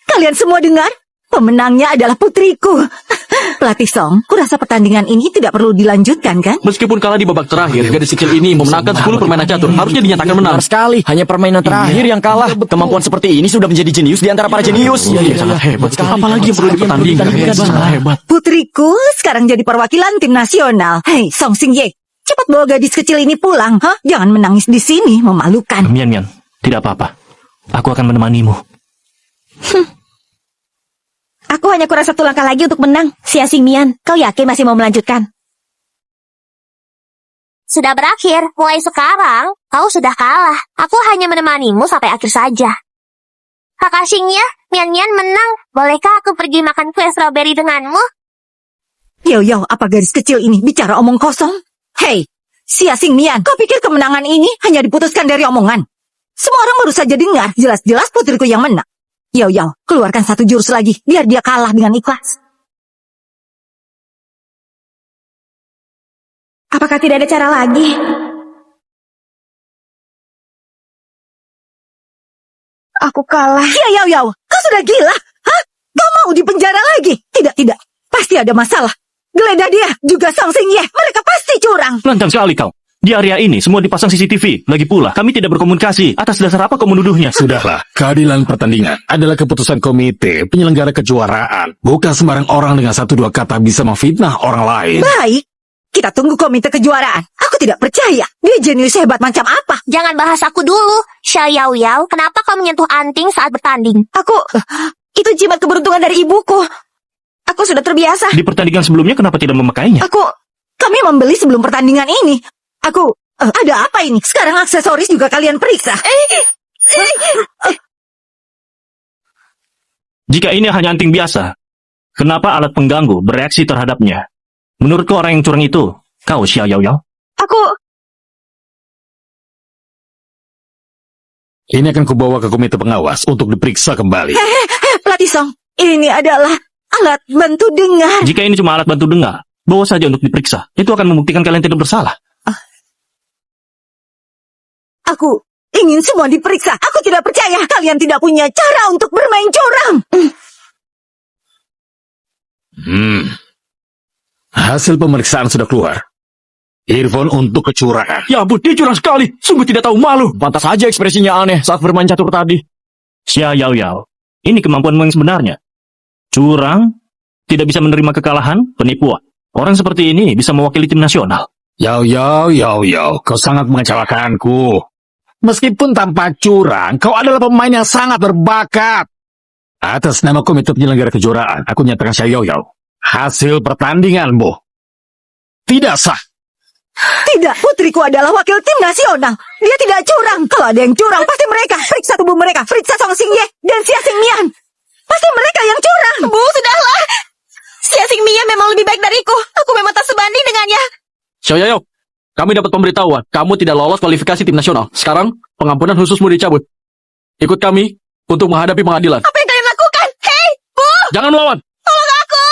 Kalian semua dengar? Pemenangnya adalah putriku. Pelatih Song, kurasa pertandingan ini tidak perlu dilanjutkan kan? Meskipun kalah di babak terakhir, gadis kecil ini memenangkan 10 permainan catur. Harusnya dinyatakan menang. Benar sekali, hanya permainan terakhir yang kalah. Kemampuan seperti ini sudah menjadi jenius di antara para jenius. Iya, sangat hebat. Apalagi yang perlu dipertandingkan. Sangat hebat. Putriku sekarang jadi perwakilan tim nasional. Hei, Song Sing Ye, cepat bawa gadis kecil ini pulang. Hah? Jangan menangis di sini, memalukan. Mian Mian, tidak apa-apa. Aku akan menemanimu. Aku hanya kurang 1 langkah lagi untuk menang. Si Asing Mian, kau yakin masih mau melanjutkan? Sudah berakhir. Mulai sekarang, kau sudah kalah. Aku hanya menemanimu sampai akhir saja. Kakak Xingye, Mian Mian menang. Bolehkah aku pergi makan kue strawberry denganmu? Yao Yao, apa gadis kecil ini bicara omong kosong? Hei, si Asing Mian, kau pikir kemenangan ini hanya diputuskan dari omongan? Semua orang baru saja dengar, jelas-jelas putriku yang menang. Yao Yao, keluarkan 1 jurus lagi, biar dia kalah dengan ikhlas. Apakah tidak ada cara lagi? Aku kalah. Ya Yao Yao, kau sudah gila? Hah? Kau mau dipenjara lagi? Tidak. Pasti ada masalah. Geledah dia, juga Song Sing Ye, mereka pasti curang. Lancang sekali kau. Di area ini semua dipasang CCTV. Lagi pula, kami tidak berkomunikasi. Atas dasar apa kau menuduhnya? Sudahlah, keadilan pertandingan adalah keputusan komite penyelenggara kejuaraan. Bukan sembarang orang dengan 1-2 kata bisa memfitnah orang lain. Baik, kita tunggu komite kejuaraan. Aku tidak percaya. Dia jenius hebat macam apa? Jangan bahas aku dulu. Xiao Yao, kenapa kau menyentuh anting saat bertanding? Itu jimat keberuntungan dari ibuku. Aku sudah terbiasa. Di pertandingan sebelumnya kenapa tidak memakainya? Kami membeli sebelum pertandingan ini. Ada apa ini? Sekarang aksesoris juga kalian periksa. Jika ini hanya anting biasa, kenapa alat pengganggu bereaksi terhadapnya? Menurutku orang yang curang itu, kau Xiao Yao? Ini akan kubawa ke komite pengawas untuk diperiksa kembali. Pelatih Song, ini adalah alat bantu dengar. Jika ini cuma alat bantu dengar, bawa saja untuk diperiksa. Itu akan membuktikan kalian tidak bersalah. Aku ingin semua diperiksa. Aku tidak percaya kalian tidak punya cara untuk bermain curang. Hasil pemeriksaan sudah keluar. Earphone untuk kecurangan. Ya ampun, dia curang sekali. Sungguh tidak tahu malu. Pantas saja ekspresinya aneh saat bermain catur tadi. Xiao Yao, ini kemampuanmu yang sebenarnya. Curang, tidak bisa menerima kekalahan, penipuan. Orang seperti ini bisa mewakili tim nasional. Yao, kau sangat mengecewakanku. Meskipun tanpa curang, kau adalah pemain yang sangat berbakat. Atas nama komite penyelenggara kejuaraan, aku nyatakan Xiao Yao. Hasil pertandinganmu tidak sah. Tidak, putriku adalah wakil tim nasional. Dia tidak curang. Kalau ada yang curang, pasti mereka. Periksa tubuh mereka. Periksa Song Xingye dan Xia Xingmian. Pasti mereka yang curang. Bu, sudahlah. Xia Xingmian memang lebih baik dariku. Aku memang tak sebanding dengannya. Xiao Yao, kami dapat pemberitahuan. Kamu tidak lolos kualifikasi tim nasional. Sekarang, pengampunan khususmu dicabut. Ikut kami untuk menghadapi pengadilan. Apa yang kalian lakukan? Hei, Bu! Jangan melawan. Tolong aku!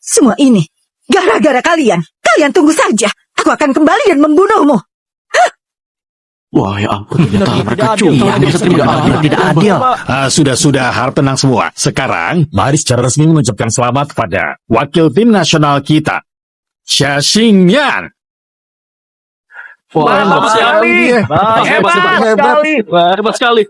Semua ini gara-gara kalian. Kalian tunggu saja. Aku akan kembali dan membunuhmu. Wah, ya ampun, ternyata mereka curang. Tidak adil. Sudah, harap tenang semua. Sekarang, mari secara resmi mengucapkan selamat kepada wakil tim nasional kita, Xia Xingmian. Wah, hebat sekali. Hebat sekali.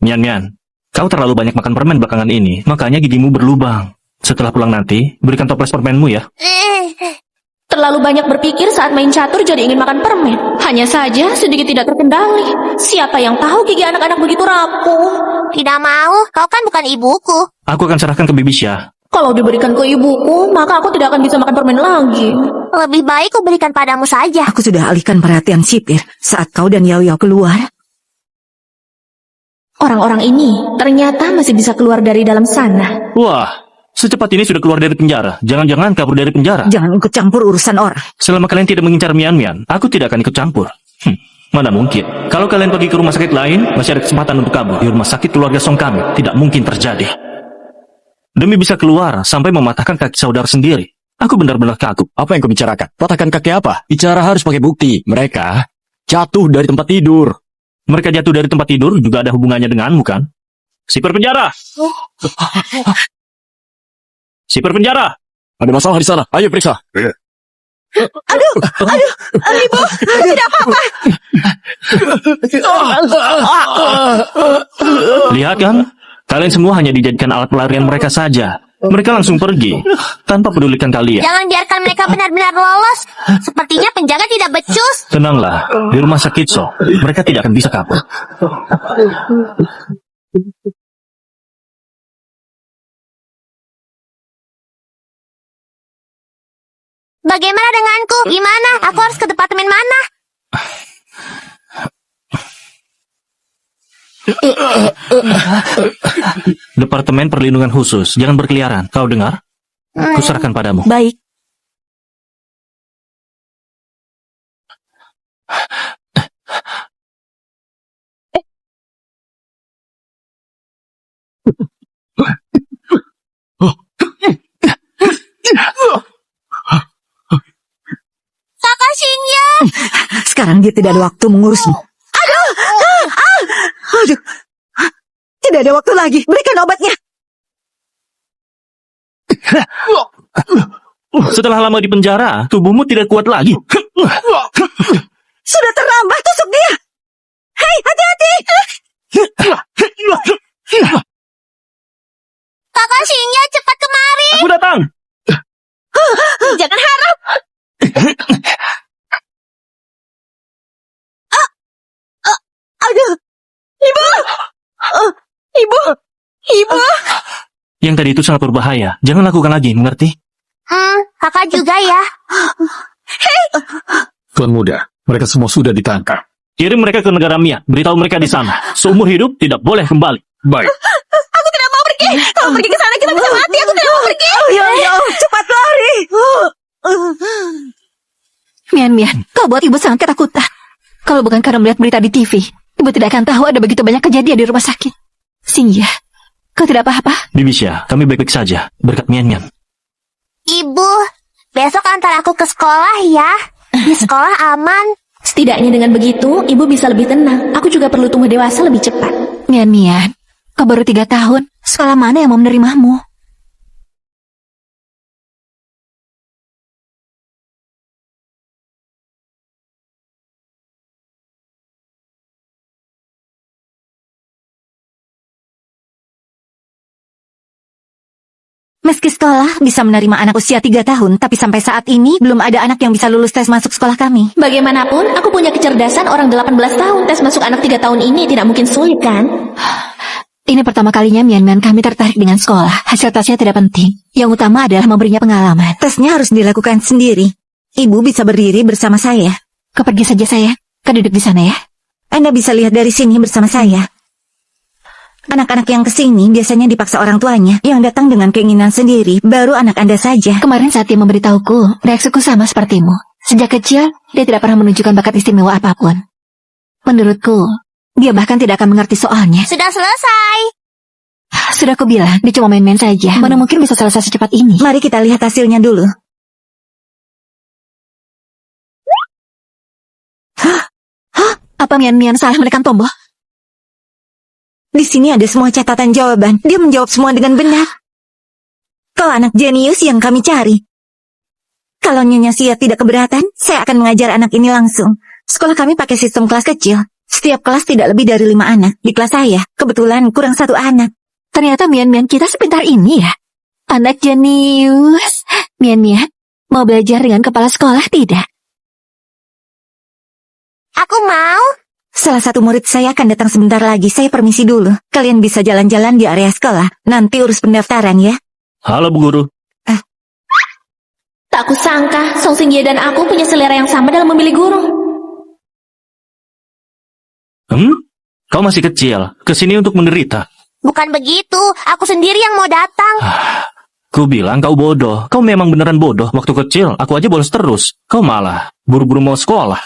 Mian, kau terlalu banyak makan permen belakangan ini, makanya gigimu berlubang. Setelah pulang nanti, berikan toples permenmu ya. Terlalu banyak berpikir saat main catur jadi ingin makan permen. Hanya saja sedikit tidak terkendali. Siapa yang tahu gigi anak-anak begitu rapuh? Tidak mau, kau kan bukan ibuku. Aku akan serahkan ke Bibi Xia. Kalau diberikan ke ibuku, maka aku tidak akan bisa makan permen lagi. Lebih baik ku berikan padamu saja. Aku sudah alihkan perhatian sipir saat kau dan Yao keluar. Orang-orang ini ternyata masih bisa keluar dari dalam sana. Wah, secepat ini sudah keluar dari penjara. Jangan-jangan kabur dari penjara. Jangan ikut campur urusan orang. Selama kalian tidak mengincar Mian, aku tidak akan ikut campur. Mana mungkin. Kalau kalian pergi ke rumah sakit lain, masih ada kesempatan untuk kabur. Di rumah sakit keluarga Song kami, tidak mungkin terjadi. Demi bisa keluar, sampai mematahkan kaki saudara sendiri. Aku benar-benar kagum. Apa yang kau bicarakan? Patahkan kaki apa? Bicara harus pakai bukti. Mereka jatuh dari tempat tidur. Mereka jatuh dari tempat tidur juga ada hubungannya denganmu, kan? Sipir penjara! Sipir penjara! Ada masalah di sana. Ayo periksa. Aduh, Ibu, tidak apa-apa. Lihat kan? Kalian semua hanya dijadikan alat pelarian mereka saja. Mereka langsung pergi, tanpa pedulikan kalian. Jangan biarkan mereka benar-benar lolos. Sepertinya penjaga tidak becus. Tenanglah, di rumah sakit So, mereka tidak akan bisa kabur. Bagaimana denganku? Gimana? Aku harus ke departemen mana? Departemen Perlindungan Khusus, jangan berkeliaran. Kau dengar? Kuserahkan padamu. Baik. Kakak Xingye! Sekarang dia tidak ada waktu mengurusmu. Aduh. Tidak ada waktu lagi. Berikan obatnya. Setelah lama di penjara, tubuhmu tidak kuat lagi. Sudah terlambat, tusuk dia. Hei, hati-hati. Kakak Shinya, cepat kemari. Aku datang. Jangan harap. Aduh. Ibu. Ibu. Yang tadi itu sangat berbahaya. Jangan lakukan lagi, mengerti? Kakak juga ya. Tuan muda, mereka semua sudah ditangkap. Kirim mereka ke negara Mia. Beritahu mereka di sana. Seumur hidup tidak boleh kembali. Baik. Aku tidak mau pergi. Kalau pergi ke sana kita bisa mati. Aku tidak mau pergi. Yo, cepat lari. Mian, kau buat ibu sangat ketakutan. Kalau bukan karena melihat berita di TV, ibu tidak akan tahu ada begitu banyak kejadian di rumah sakit. Xingye, kau tidak apa-apa? Bibisya, kami baik-baik saja. Berkat Mian. Ibu, besok antar aku ke sekolah ya. Di sekolah aman. Setidaknya dengan begitu, ibu bisa lebih tenang. Aku juga perlu tumbuh dewasa lebih cepat. Mian, kau baru 3 tahun. Sekolah mana yang mau menerimamu? Meski sekolah bisa menerima anak usia 3 tahun, tapi sampai saat ini belum ada anak yang bisa lulus tes masuk sekolah kami. Bagaimanapun, aku punya kecerdasan orang 18 tahun. Tes masuk anak 3 tahun ini tidak mungkin sulit, kan? Ini pertama kalinya Mian kami tertarik dengan sekolah. Hasil tesnya tidak penting. Yang utama adalah memberinya pengalaman. Tesnya harus dilakukan sendiri. Ibu bisa berdiri bersama saya. Kau pergi saja saya. Kau duduk di sana ya. Anda bisa lihat dari sini bersama saya. Anak-anak yang kesini biasanya dipaksa orang tuanya yang datang dengan keinginan sendiri, baru anak Anda saja. Kemarin saat dia memberitahuku, reaksiku sama sepertimu. Sejak kecil, dia tidak pernah menunjukkan bakat istimewa apapun. Menurutku, dia bahkan tidak akan mengerti soalnya. Sudah selesai. Sudah aku bilang, dia cuma main-main saja. Mana mungkin bisa selesai secepat ini. Mari kita lihat hasilnya dulu. Apa Mian salah menekan tombol? Di sini ada semua catatan jawaban. Dia menjawab semua dengan benar. Kau anak jenius yang kami cari. Kalau Nyonya Sia tidak keberatan, saya akan mengajar anak ini langsung. Sekolah kami pakai sistem kelas kecil. Setiap kelas tidak lebih dari 5 anak. Di kelas saya, kebetulan kurang 1 anak. Ternyata Mian kita sepintar ini ya. Anak jenius. Mian, mau belajar dengan kepala sekolah tidak? Aku mau. Salah satu murid saya akan datang sebentar lagi. Saya permisi dulu. Kalian bisa jalan-jalan di area sekolah. Nanti urus pendaftaran ya. Halo Bu Guru. Tak kusangka, Song Xingye dan aku punya selera yang sama dalam memilih guru. Kau masih kecil. Kesini untuk menderita. Bukan begitu. Aku sendiri yang mau datang. Ku bilang kau bodoh. Kau memang beneran bodoh. Waktu kecil, aku aja bolos terus. Kau malah buru-buru mau sekolah.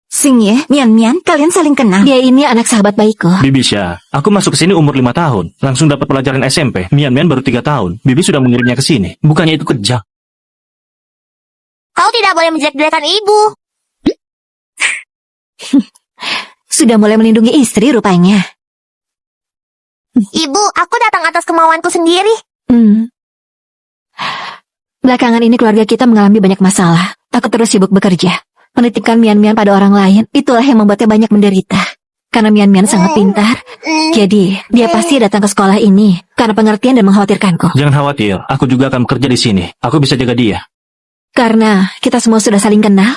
Xingye, Mian, kalian saling kenal. Dia ini anak sahabat baikku. Bibisya, aku masuk ke sini umur 5 tahun. Langsung dapat pelajaran SMP. Mian baru 3 tahun. Bibi sudah mengirimnya ke sini. Bukannya itu kejam. Kau tidak boleh menjelek-jelekan ibu. Sudah mulai melindungi istri rupanya. Ibu, aku datang atas kemauanku sendiri. Belakangan ini keluarga kita mengalami banyak masalah. Aku terus sibuk bekerja. Menitipkan Mian pada orang lain, itulah yang membuatnya banyak menderita. Karena Mian sangat pintar, jadi dia pasti datang ke sekolah ini karena pengertian dan mengkhawatirkanku. Jangan khawatir, aku juga akan bekerja di sini. Aku bisa jaga dia. Karena kita semua sudah saling kenal,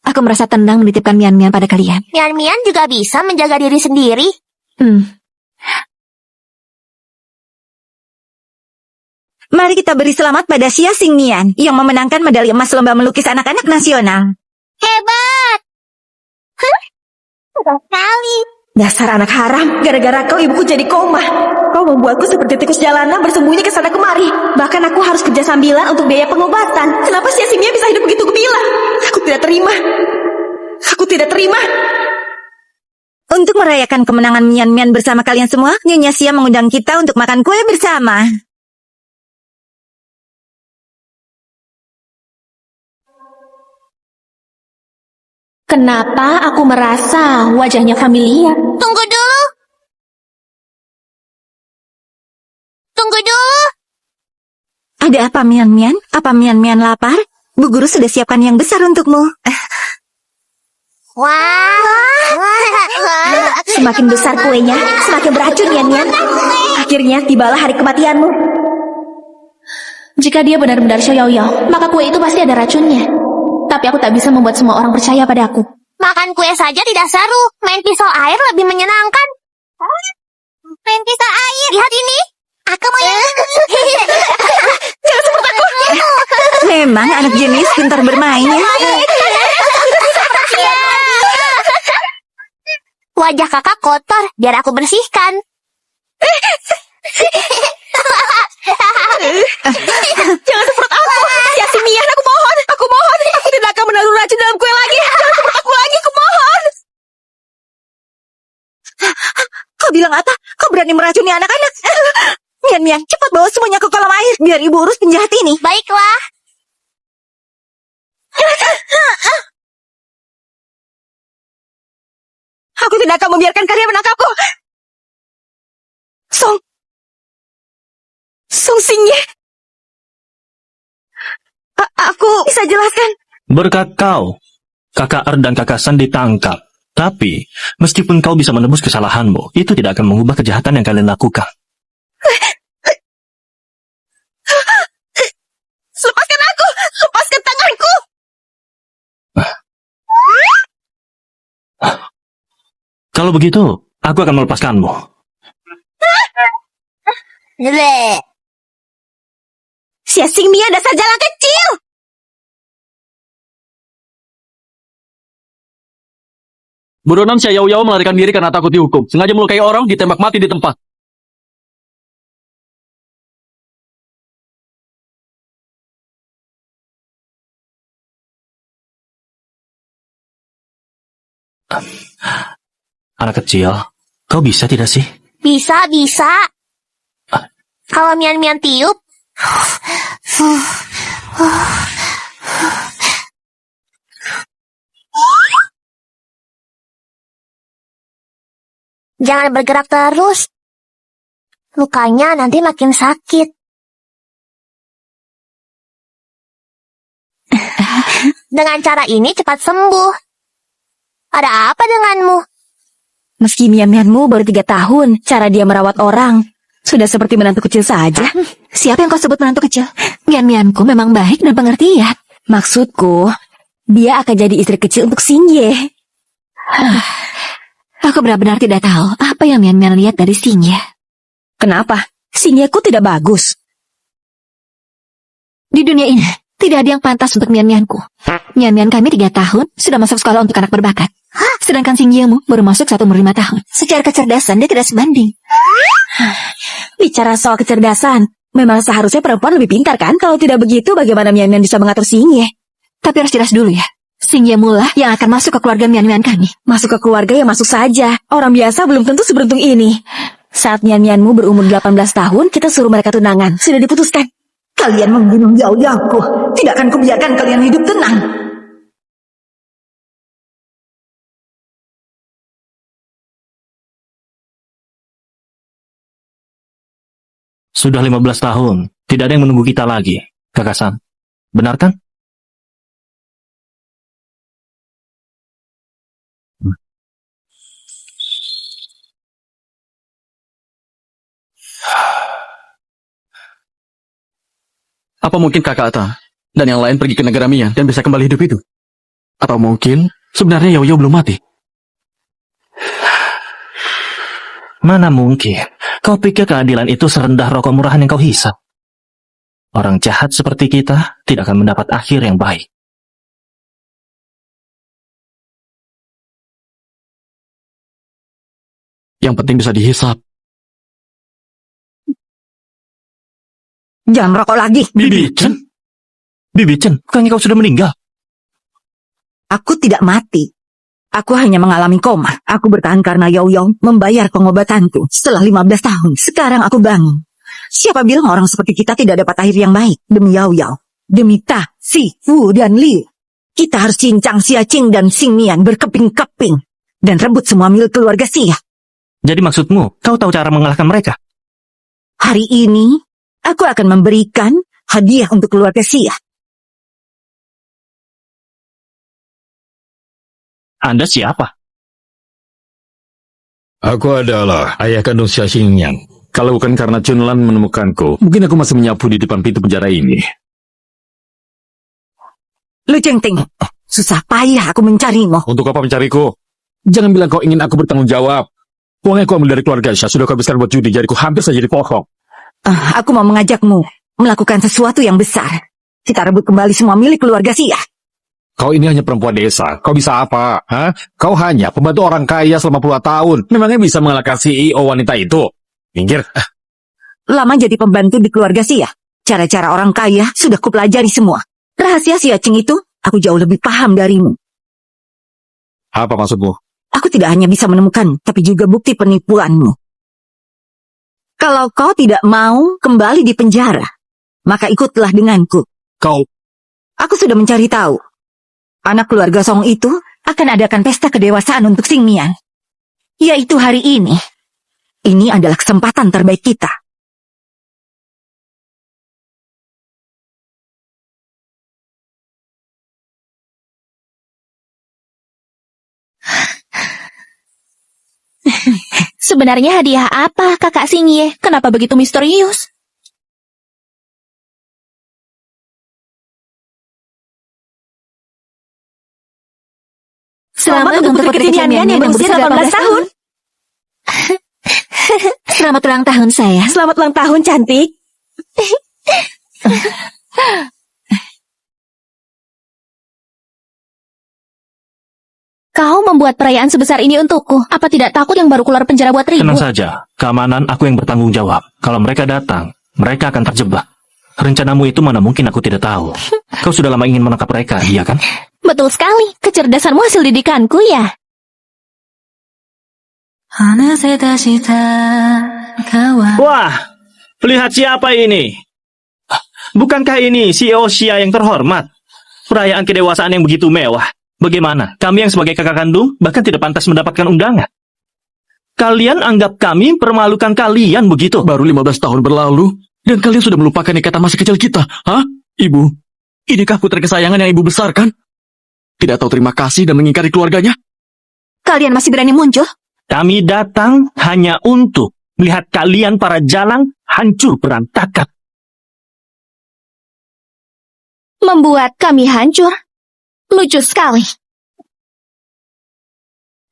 aku merasa tenang menitipkan Mian pada kalian. Mian juga bisa menjaga diri sendiri. Mari kita beri selamat pada Xia Xingnian yang memenangkan medali emas lomba melukis anak-anak nasional. Hebat! Sekali. Dasar anak haram, gara-gara kau ibuku jadi koma. Kau membuatku seperti tikus jalanan bersembunyi ke sana kemari. Bahkan aku harus kerja sambilan untuk biaya pengobatan. Kenapa Xia Xingnian bisa hidup begitu gemilang? Aku tidak terima. Aku tidak terima. Untuk merayakan kemenangan Mian bersama kalian semua, Nyonya Xia mengundang kita untuk makan kue bersama. Kenapa aku merasa wajahnya familiar? Tunggu dulu. Ada apa, Mian Mian? Apa Mian Mian lapar? Bu guru sudah siapkan yang besar untukmu. Wah. Semakin besar kuenya, semakin beracun, Mian Mian. Akhirnya tibalah hari kematianmu. Jika dia benar-benar Xiaoyao, maka kue itu pasti ada racunnya. Tapi aku tak bisa membuat semua orang percaya padaku. Makan kue saja tidak seru. Main pisau air lebih menyenangkan. Main pisau air. Lihat ini. Aku mau yang... Memang anak jenis pintar bermain ya. Wajah kakak kotor, biar aku bersihkan. Jangan semprot aku. Ya si Mian, aku mohon. Aku mohon. Aku tidak akan menaruh racun dalam kue lagi. Jangan semprot aku lagi, aku mohon. Kau bilang apa? Kau berani meracuni anak-anak? Mian Mian, cepat bawa semuanya ke kolam air. Biar ibu urus penjahat ini. Baiklah. Aku tidak akan membiarkan kalian menangkapku. Song Xingye. Aku bisa jelaskan. Berkat kau, kakak Er dan kakak San ditangkap. Tapi, meskipun kau bisa menebus kesalahanmu, itu tidak akan mengubah kejahatan yang kalian lakukan. Lepaskan aku. Lepaskan tanganku. Kalau begitu, aku akan melepaskanmu. Xia Xingmian dasar jalan kecil. Buronan Xiaoyao melarikan diri karena takut dihukum. Sengaja melukai orang, ditembak mati di tempat. Anak kecil, kau bisa tidak sih? Bisa. Kalau Mian Mian tiup. Jangan bergerak terus. Lukanya nanti makin sakit. Dengan cara ini cepat sembuh. Ada apa denganmu? Meski Mian Mianmu baru 3 tahun, cara dia merawat orang sudah seperti menantu kecil saja. Siapa yang kau sebut menantu kecil? Mian Mianku memang baik dan pengertian. Maksudku, dia akan jadi istri kecil untuk Xingye. Aku benar-benar tidak tahu apa yang Mian Mian lihat dari Xingye. Kenapa? Xingyeku tidak bagus. Di dunia ini, tidak ada yang pantas untuk Mian Mianku. Mian Mian kami 3 tahun sudah masuk sekolah untuk anak berbakat. Sedangkan Xingyemu baru masuk 1 umur 5 tahun. Secara kecerdasan dia tidak sebanding. Bicara soal kecerdasan, memang seharusnya perempuan lebih pintar kan? Kalau tidak begitu, bagaimana Mian Mian bisa mengatur Xingye? Tapi harus jelas dulu ya. Xingye mula yang akan masuk ke keluarga Mian Mian kami. Masuk ke keluarga yang masuk saja. Orang biasa belum tentu seberuntung ini. Saat Mian Mianmu berumur 18 tahun, kita suruh mereka tunangan. Sudah diputuskan. Kalian membunuh Yaoyaku. Tidak akan kubiarkan kalian hidup tenang. Sudah 15 tahun, tidak ada yang menunggu kita lagi, Kakak San. Benar kan? Apa mungkin kakak Ata dan yang lain pergi ke negara Mian dan bisa kembali hidup itu? Atau mungkin sebenarnya Yaoyao belum mati? Mana mungkin? Kau pikir keadilan itu serendah rokok murahan yang kau hisap? Orang jahat seperti kita tidak akan mendapat akhir yang baik. Yang penting bisa dihisap. Jangan merokok lagi. Bibi Chen? Bibi Chen, bukannya kau sudah meninggal? Aku tidak mati. Aku hanya mengalami koma. Aku bertahan karena Yaoyao membayar pengobatanku setelah 15 tahun. Sekarang aku bangun. Siapa bilang orang seperti kita tidak dapat akhir yang baik? Demi Yaoyao, demi Ta, Si, Wu, dan Li. Kita harus cincang Xia Qing dan Xing Mian berkeping-keping. Dan rebut semua milik keluarga Xia. Jadi maksudmu, kau tahu cara mengalahkan mereka? Hari ini, aku akan memberikan hadiah untuk keluarga Xia. Anda siapa? Aku adalah ayah kandung Xia Xingyan. Kalau bukan karena Chunlan menemukanku, mungkin aku masih menyapu di depan pintu penjara ini. Lu Chengting, susah payah aku mencarimu. Untuk apa mencariku? Jangan bilang kau ingin aku bertanggung jawab. Uang yang kau ambil dari keluarga Xia sudah kau habiskan buat judi, jadiku hampir saja dipokok. Aku mau mengajakmu melakukan sesuatu yang besar. Kita rebut kembali semua milik keluarga Xia. Kau ini hanya perempuan desa. Kau bisa apa? Hah? Kau hanya pembantu orang kaya selama puluhan tahun. Memangnya bisa mengalahkan CEO wanita itu? Minggir. Lama jadi pembantu di keluarga Xia. Cara-cara orang kaya sudah kupelajari semua. Rahasia Xia Qing itu, aku jauh lebih paham darimu. Apa maksudmu? Aku tidak hanya bisa menemukan, tapi juga bukti penipuanmu. Kalau kau tidak mau kembali di penjara, maka ikutlah denganku. Kau... Aku sudah mencari tahu. Anak keluarga Song itu akan adakan pesta kedewasaan untuk Xing Mian. Yaitu hari ini. Ini adalah kesempatan terbaik kita. Sebenarnya hadiah apa, Kakak Xingye? Kenapa begitu misterius? Selamat untuk Putri Nian yang berusia 18 tahun. Selamat ulang tahun, saya. Selamat ulang tahun, cantik. Kau membuat perayaan sebesar ini untukku. Apa tidak takut yang baru keluar penjara buat ribut? Tenang saja, keamanan aku yang bertanggung jawab. Kalau mereka datang, mereka akan terjebak. Rencanamu itu mana mungkin aku tidak tahu. Kau sudah lama ingin menangkap mereka, iya kan? Betul sekali. Kecerdasanmu hasil didikanku, ya. Wah, lihat siapa ini. Bukankah ini CEO Xia yang terhormat? Perayaan kedewasaan yang begitu mewah. Bagaimana? Kami yang sebagai kakak kandung bahkan tidak pantas mendapatkan undangan. Kalian anggap kami permalukan kalian begitu? Baru 15 tahun berlalu, dan kalian sudah melupakan ikatan masa kecil kita. Hah? Ibu, inikah putri kesayangan yang ibu besarkan? Tidak tahu terima kasih dan mengingkari keluarganya? Kalian masih berani muncul? Kami datang hanya untuk melihat kalian para jalang hancur berantakan. Membuat kami hancur? Lucu sekali.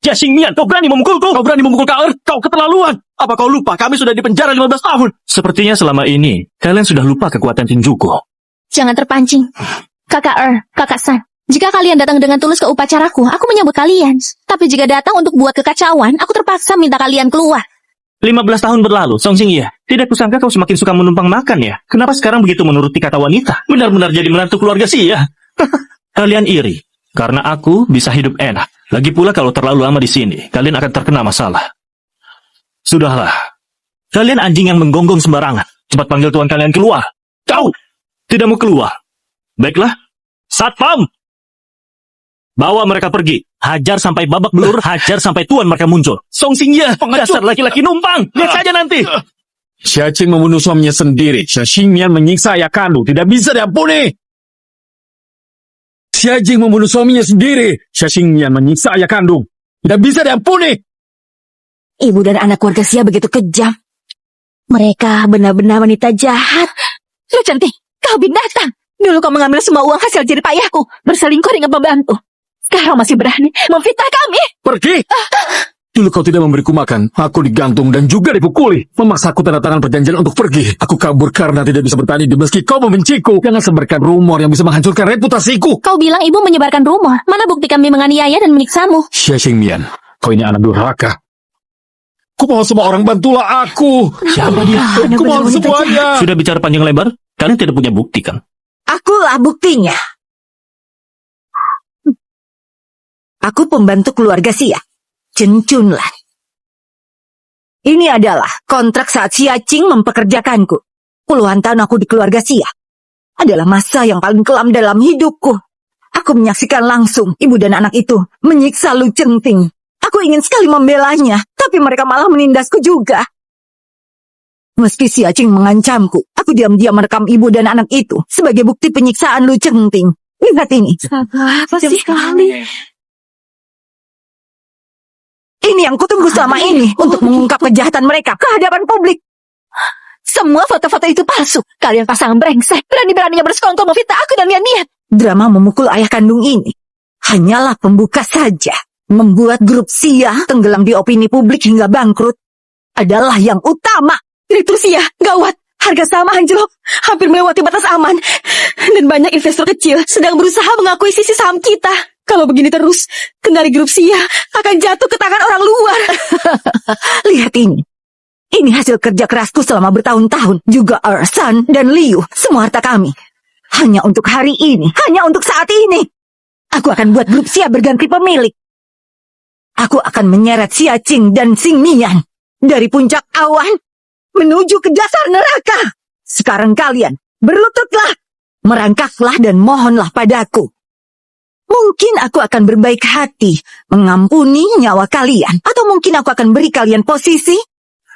Xia Xingyan, kau berani memukulku? Kau berani memukul Kak Er? Kau keterlaluan! Apa kau lupa kami sudah dipenjara 15 tahun? Sepertinya selama ini kalian sudah lupa kekuatan Shinjuku. Jangan terpancing. Kakak Kakak San. Jika kalian datang dengan tulus ke upacaraku, aku menyambut kalian. Tapi jika datang untuk buat kekacauan, aku terpaksa minta kalian keluar. 15 tahun berlalu, Song Xingye. Tidak kusangka kau semakin suka menumpang makan ya. Kenapa sekarang begitu menuruti kata wanita? Benar-benar jadi menantu keluarga Xia. Kalian iri, karena aku bisa hidup enak. Lagi pula kalau terlalu lama di sini, kalian akan terkena masalah. Sudahlah. Kalian anjing yang menggonggong sembarangan. Cepat panggil tuan kalian keluar. Kau tidak mau keluar. Baiklah. Satpam! Bawa mereka pergi. Hajar sampai babak belur, hajar sampai tuan mereka muncul. Song Xingye, dasar laki-laki numpang. Lihat saja nanti. Xia Qing membunuh suaminya sendiri. Xia Xingyan menyiksa ayah kandung. Tidak bisa diampuni. Xia Qing membunuh suaminya sendiri. Xia Xingyan menyiksa ayah kandung. Tidak bisa diampuni. Ibu dan anak keluarga Xia begitu kejam. Mereka benar-benar wanita jahat. Lu cantik, kau binatang. Dulu kau mengambil semua uang hasil jerih payahku, berselingkuh dengan pembantu. Sekarang masih berani memfitnah kami. Pergi! Dulu kau tidak memberiku makan, aku digantung dan juga dipukuli. Memaksaku tanda tangan perjanjian untuk pergi. Aku kabur karena tidak bisa bertahan hidup meski kau membenciku. Jangan sebarkan rumor yang bisa menghancurkan reputasiku. Kau bilang ibu menyebarkan rumor. Mana bukti kami menganiaya dan menyiksamu? Xia Xingyan, kau ini anak durhaka. Kumohon semua orang bantulah aku. Siapa dia? Kumohon semuanya. Sudah bicara panjang lebar, kalian tidak punya bukti kan? Akulah buktinya. Aku pembantu keluarga Xia, Chen Chunlan. Ini adalah kontrak saat Xia Qing mempekerjakanku. Puluhan tahun aku di keluarga Xia. Adalah masa yang paling kelam dalam hidupku. Aku menyaksikan langsung ibu dan anak itu menyiksa Lu Chengting. Aku ingin sekali membelanya, tapi mereka malah menindasku juga. Meski si Acing mengancamku, aku diam-diam merekam ibu dan anak itu sebagai bukti penyiksaan Lu Cengting. Lihat ini. Apa sih sekali? Ini yang kutunggu selama ini untuk mengungkap kejahatan mereka ke hadapan publik. Semua foto-foto itu palsu. Kalian pasangan brengsek. Berani-beraninya bersekongkol memfitnah aku dan niat-niat. Drama memukul ayah kandung ini hanyalah pembuka saja. Membuat grup Sia tenggelam di opini publik hingga bangkrut adalah yang utama. Direktur Sia, gawat. Harga saham anjlok. Hampir melewati batas aman. Dan banyak investor kecil sedang berusaha mengakuisisi saham kita. Kalau begini terus, kendali grup Sia akan jatuh ke tangan orang luar. Lihat ini. Ini hasil kerja kerasku selama bertahun-tahun. Juga Ersan dan Liu, semua harta kami. Hanya untuk hari ini, hanya untuk saat ini. Aku akan buat grup Sia berganti pemilik. Aku akan menyeret Sia Qing dan Xing Mian dari puncak awan menuju ke dasar neraka. Sekarang kalian berlututlah, merangkaklah dan mohonlah padaku. Mungkin aku akan berbaik hati mengampuni nyawa kalian. Atau mungkin aku akan beri kalian posisi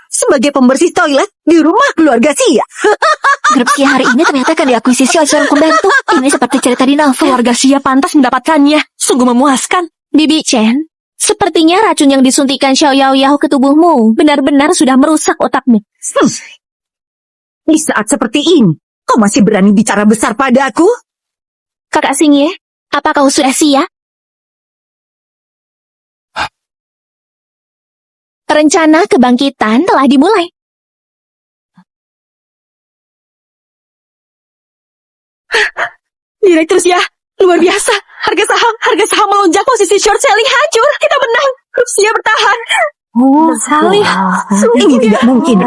sebagai pembersih toilet di rumah keluarga Sia. Grup Sia hari ini ternyata akan diakuisisi oleh seorang pembantu. Ini seperti cerita di novel. Keluarga Sia pantas mendapatkannya. Sungguh memuaskan. Bibi Chen, sepertinya racun yang disuntikan Xiao Yao Yao ke tubuhmu benar-benar sudah merusak otakmu. Di saat seperti ini, kau masih berani bicara besar padaku? Kakak Xingye, apa kau sudah siap? Rencana kebangkitan telah dimulai. Direktur Sia, luar biasa. Harga saham melonjak, posisi short selling hancur. Kita menang. Grup Sia bertahan. Sekali. Ini tidak mungkin.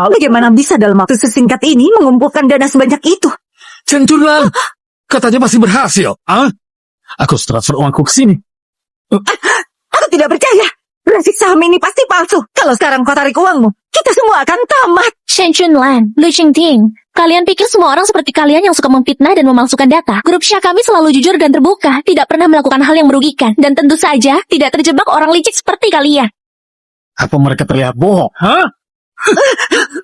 Bagaimana bisa dalam waktu sesingkat ini mengumpulkan dana sebanyak itu? Chen Chunlan, katanya masih berhasil. Ah? Aku harus transfer uangku ke sini. Aku tidak percaya. Rasik saham ini pasti palsu. Kalau sekarang kau tarik uangmu, kita semua akan tamat. Shen Chunlan, Lu Qingting, kalian pikir semua orang seperti kalian yang suka memfitnah dan memalsukan data? Grup Sia kami selalu jujur dan terbuka, tidak pernah melakukan hal yang merugikan, dan tentu saja tidak terjebak orang licik seperti kalian. Apa mereka terlihat bohong? Hah?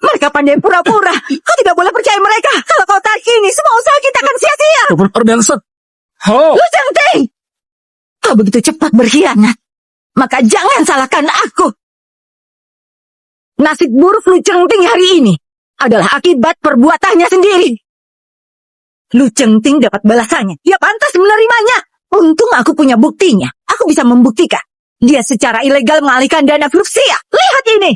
Mereka pandai pura-pura. Kau tidak boleh percaya mereka. Kalau kau tarik ini, semua usaha kita akan sia-sia. Lu Cengting! Kau begitu cepat berkhianat. Maka jangan salahkan aku. Nasib buruk Lu Cengting hari ini adalah akibat perbuatannya sendiri. Lu Cengting dapat balasannya. Dia pantas menerimanya. Untung aku punya buktinya. Aku bisa membuktikan. Dia secara ilegal mengalihkan dana grup Sia. Lihat ini.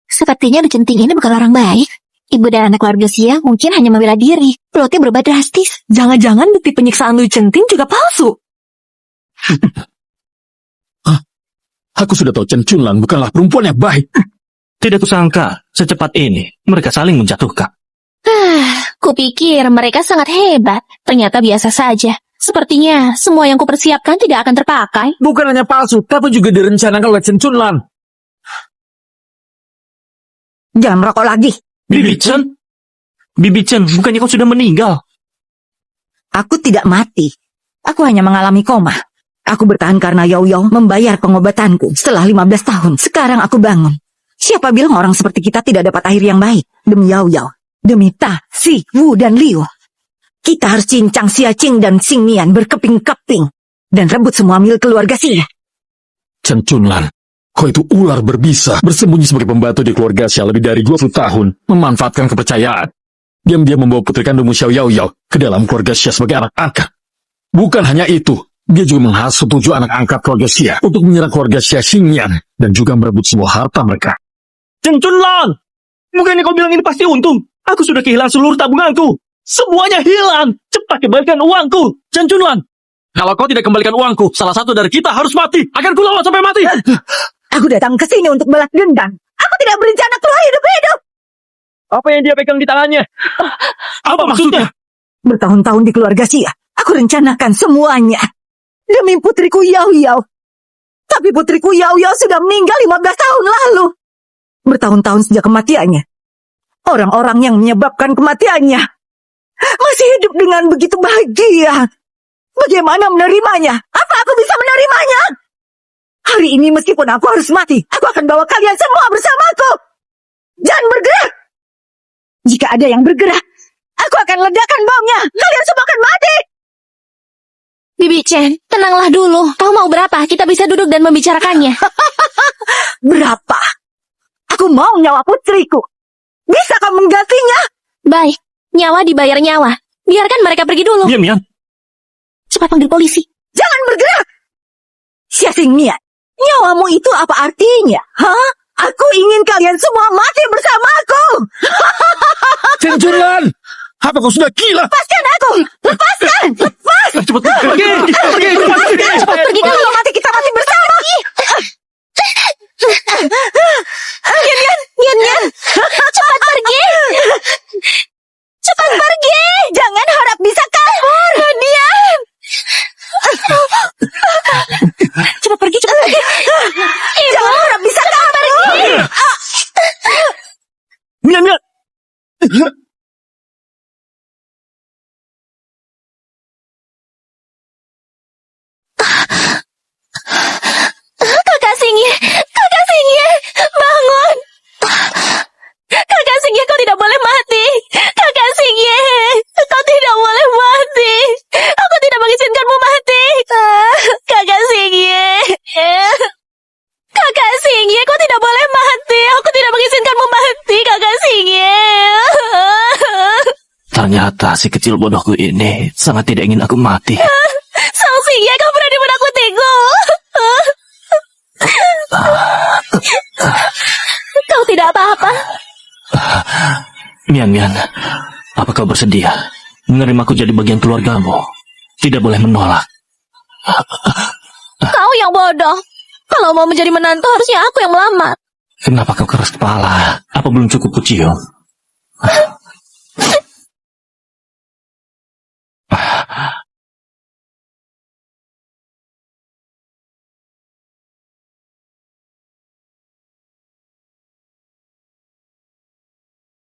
Sepertinya Lu Cengting ini bukan orang baik. Ibu dan anak keluarga Sia mungkin hanya membela diri. Plotnya berubah drastis. Jangan-jangan bukti penyiksaan Lu Cengting juga palsu. Aku sudah tahu Chen Chunlan bukanlah perempuan yang baik. Tidak kusangka secepat ini mereka saling menjatuhkan. Kupikir mereka sangat hebat. Ternyata biasa saja. Sepertinya semua yang kupersiapkan tidak akan terpakai. Bukan hanya palsu, tapi juga direncanakan oleh Chen Chunlan. Jangan merokok lagi. Bibi Chen, bukannya kau sudah meninggal? Aku tidak mati. Aku hanya mengalami koma. Aku bertahan karena Yao Yao membayar pengobatanku setelah 15 tahun. Sekarang aku bangun. Siapa bilang orang seperti kita tidak dapat akhir yang baik? Demi Yao Yao, demi Ta, Si, Wu, dan Liu. Kita harus cincang Sia Qing dan Xing Mian berkeping-keping. Dan rebut semua milik keluarga Sia. Chen Chunlan, kau itu ular berbisa. Bersembunyi sebagai pembantu di keluarga Sia lebih dari 20 tahun. Memanfaatkan kepercayaan. Diam-diam membawa putri kandungmu Xiao Yao Yao ke dalam keluarga Sia sebagai anak angkat. Bukan hanya itu. Dia juga menghasut 7 anak angkat keluarga Sia untuk menyerang keluarga Xia Xingyan dan juga merebut semua harta mereka. Chen Chunlan, bukannya kau bilang ini pasti untung? Aku sudah kehilangan seluruh tabunganku. Semuanya hilang. Cepat kembalikan uangku, Chen Chunlan. Kalau kau tidak kembalikan uangku, salah satu dari kita harus mati. Akan kulawan sampai mati. Aku datang ke sini untuk balas dendam. Aku tidak berencana keluar hidup-hidup. Apa yang dia pegang di tangannya? Apa maksudnya? Bertahun-tahun di keluarga Sia, aku rencanakan semuanya. Demi putriku Yao Yao. Tapi putriku Yao Yao sudah meninggal 15 tahun lalu. Bertahun-tahun sejak kematiannya. Orang-orang yang menyebabkan kematiannya masih hidup dengan begitu bahagia. Bagaimana menerimanya? Apa aku bisa menerimanya? Hari ini meskipun aku harus mati, aku akan bawa kalian semua bersamaku. Jangan bergerak. Jika ada yang bergerak, aku akan ledakan bomnya. Kalian semua akan mati. Bibi Chen, tenanglah dulu. Kau mau berapa? Kita bisa duduk dan membicarakannya. Berapa? Aku mau nyawa putriku. Bisa kau menggantinya? Baik, nyawa dibayar nyawa. Biarkan mereka pergi dulu. Mian Mian, Cepat panggil polisi. Jangan bergerak. Xia Xingmian, nyawamu itu apa artinya? Hah? Aku ingin kalian semua mati bersamaku. Chen Junlan, apa kau sudah gila? Lepaskan aku. Lepaskan. Lepas. Cepat pergi. Cepat pergi. Kalau mati kita mati bersama. Nyan, cepat pergi. Cepat pergi. Jangan harap bisa kabur. Diam. Cepat pergi. Jangan harap bisa kabur. Mian Mian. Kakak Singye, bangun. Kakak Singye, kau tidak boleh mati. Kakak Singye, kau tidak boleh mati. Aku tidak mengizinkanmu mati. Kakak Singye. Kakak Singye, kau tidak boleh mati. Aku tidak mengizinkanmu mati, Kakak Singye. Ternyata si kecil bodohku ini sangat tidak ingin aku mati. Sang Singye, kau berani menakutiku. Kau tidak apa-apa. Mian Mian, apa kau bersedia menerimaku jadi bagian keluargamu? Tidak boleh menolak. Kau yang bodoh. Kalau mau menjadi menantu harusnya aku yang melamar. Kenapa kau keras kepala? Apa belum cukup kucium?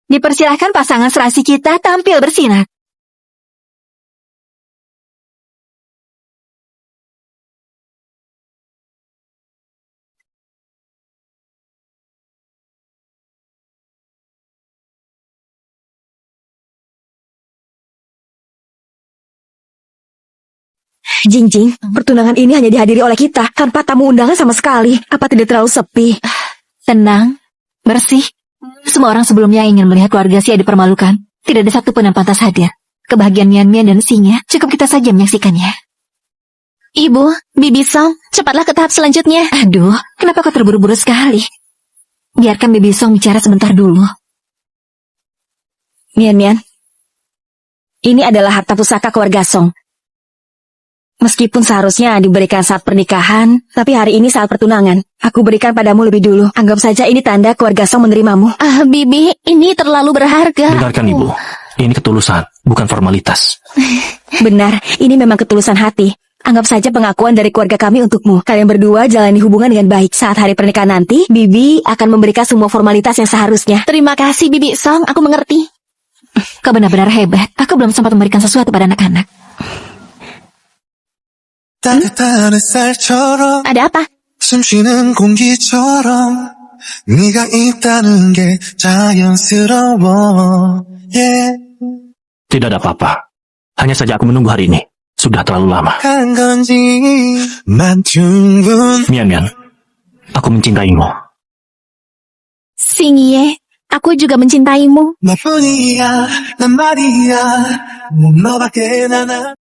Dipersilahkan pasangan serasi kita tampil bersinar. Jingjing, pertunangan ini hanya dihadiri oleh kita, tanpa tamu undangan sama sekali. Apa tidak terlalu sepi? Tenang, bersih. Semua orang sebelumnya ingin melihat keluarga Xia dipermalukan. Tidak ada satupun yang pantas hadir. Kebahagiaan Mian Mian dan Xingye cukup kita saja menyaksikannya. Ibu, Bibi Song, cepatlah ke tahap selanjutnya. Aduh, kenapa kau terburu-buru sekali? Biarkan Bibi Song bicara sebentar dulu. Mian Mian, ini adalah harta pusaka keluarga Song. Meskipun seharusnya diberikan saat pernikahan, tapi hari ini saat pertunangan. Aku berikan padamu lebih dulu. Anggap saja ini tanda keluarga Song menerimamu. Bibi, ini terlalu berharga. Dengarkan Ibu, ini ketulusan, bukan formalitas. Benar, ini memang ketulusan hati. Anggap saja pengakuan dari keluarga kami untukmu. Kalian berdua jalani hubungan dengan baik. Saat hari pernikahan nanti, Bibi akan memberikan semua formalitas yang seharusnya. Terima kasih, Bibi Song, aku mengerti. Kau benar-benar hebat. Aku belum sempat memberikan sesuatu pada anak-anak. 따뜻한 햇살처럼 Ada apa? 숨쉬는 공기처럼 네가 있다는 게 자연스러워 yeah. Tidak ada apa-apa. Hanya saja aku menunggu hari ini. Sudah terlalu lama. 한 건지 만 둥근 Mian Mian, aku mencintaimu. Xingye, aku juga mencintaimu. 너뿐이야 난 말이야 너밖에 난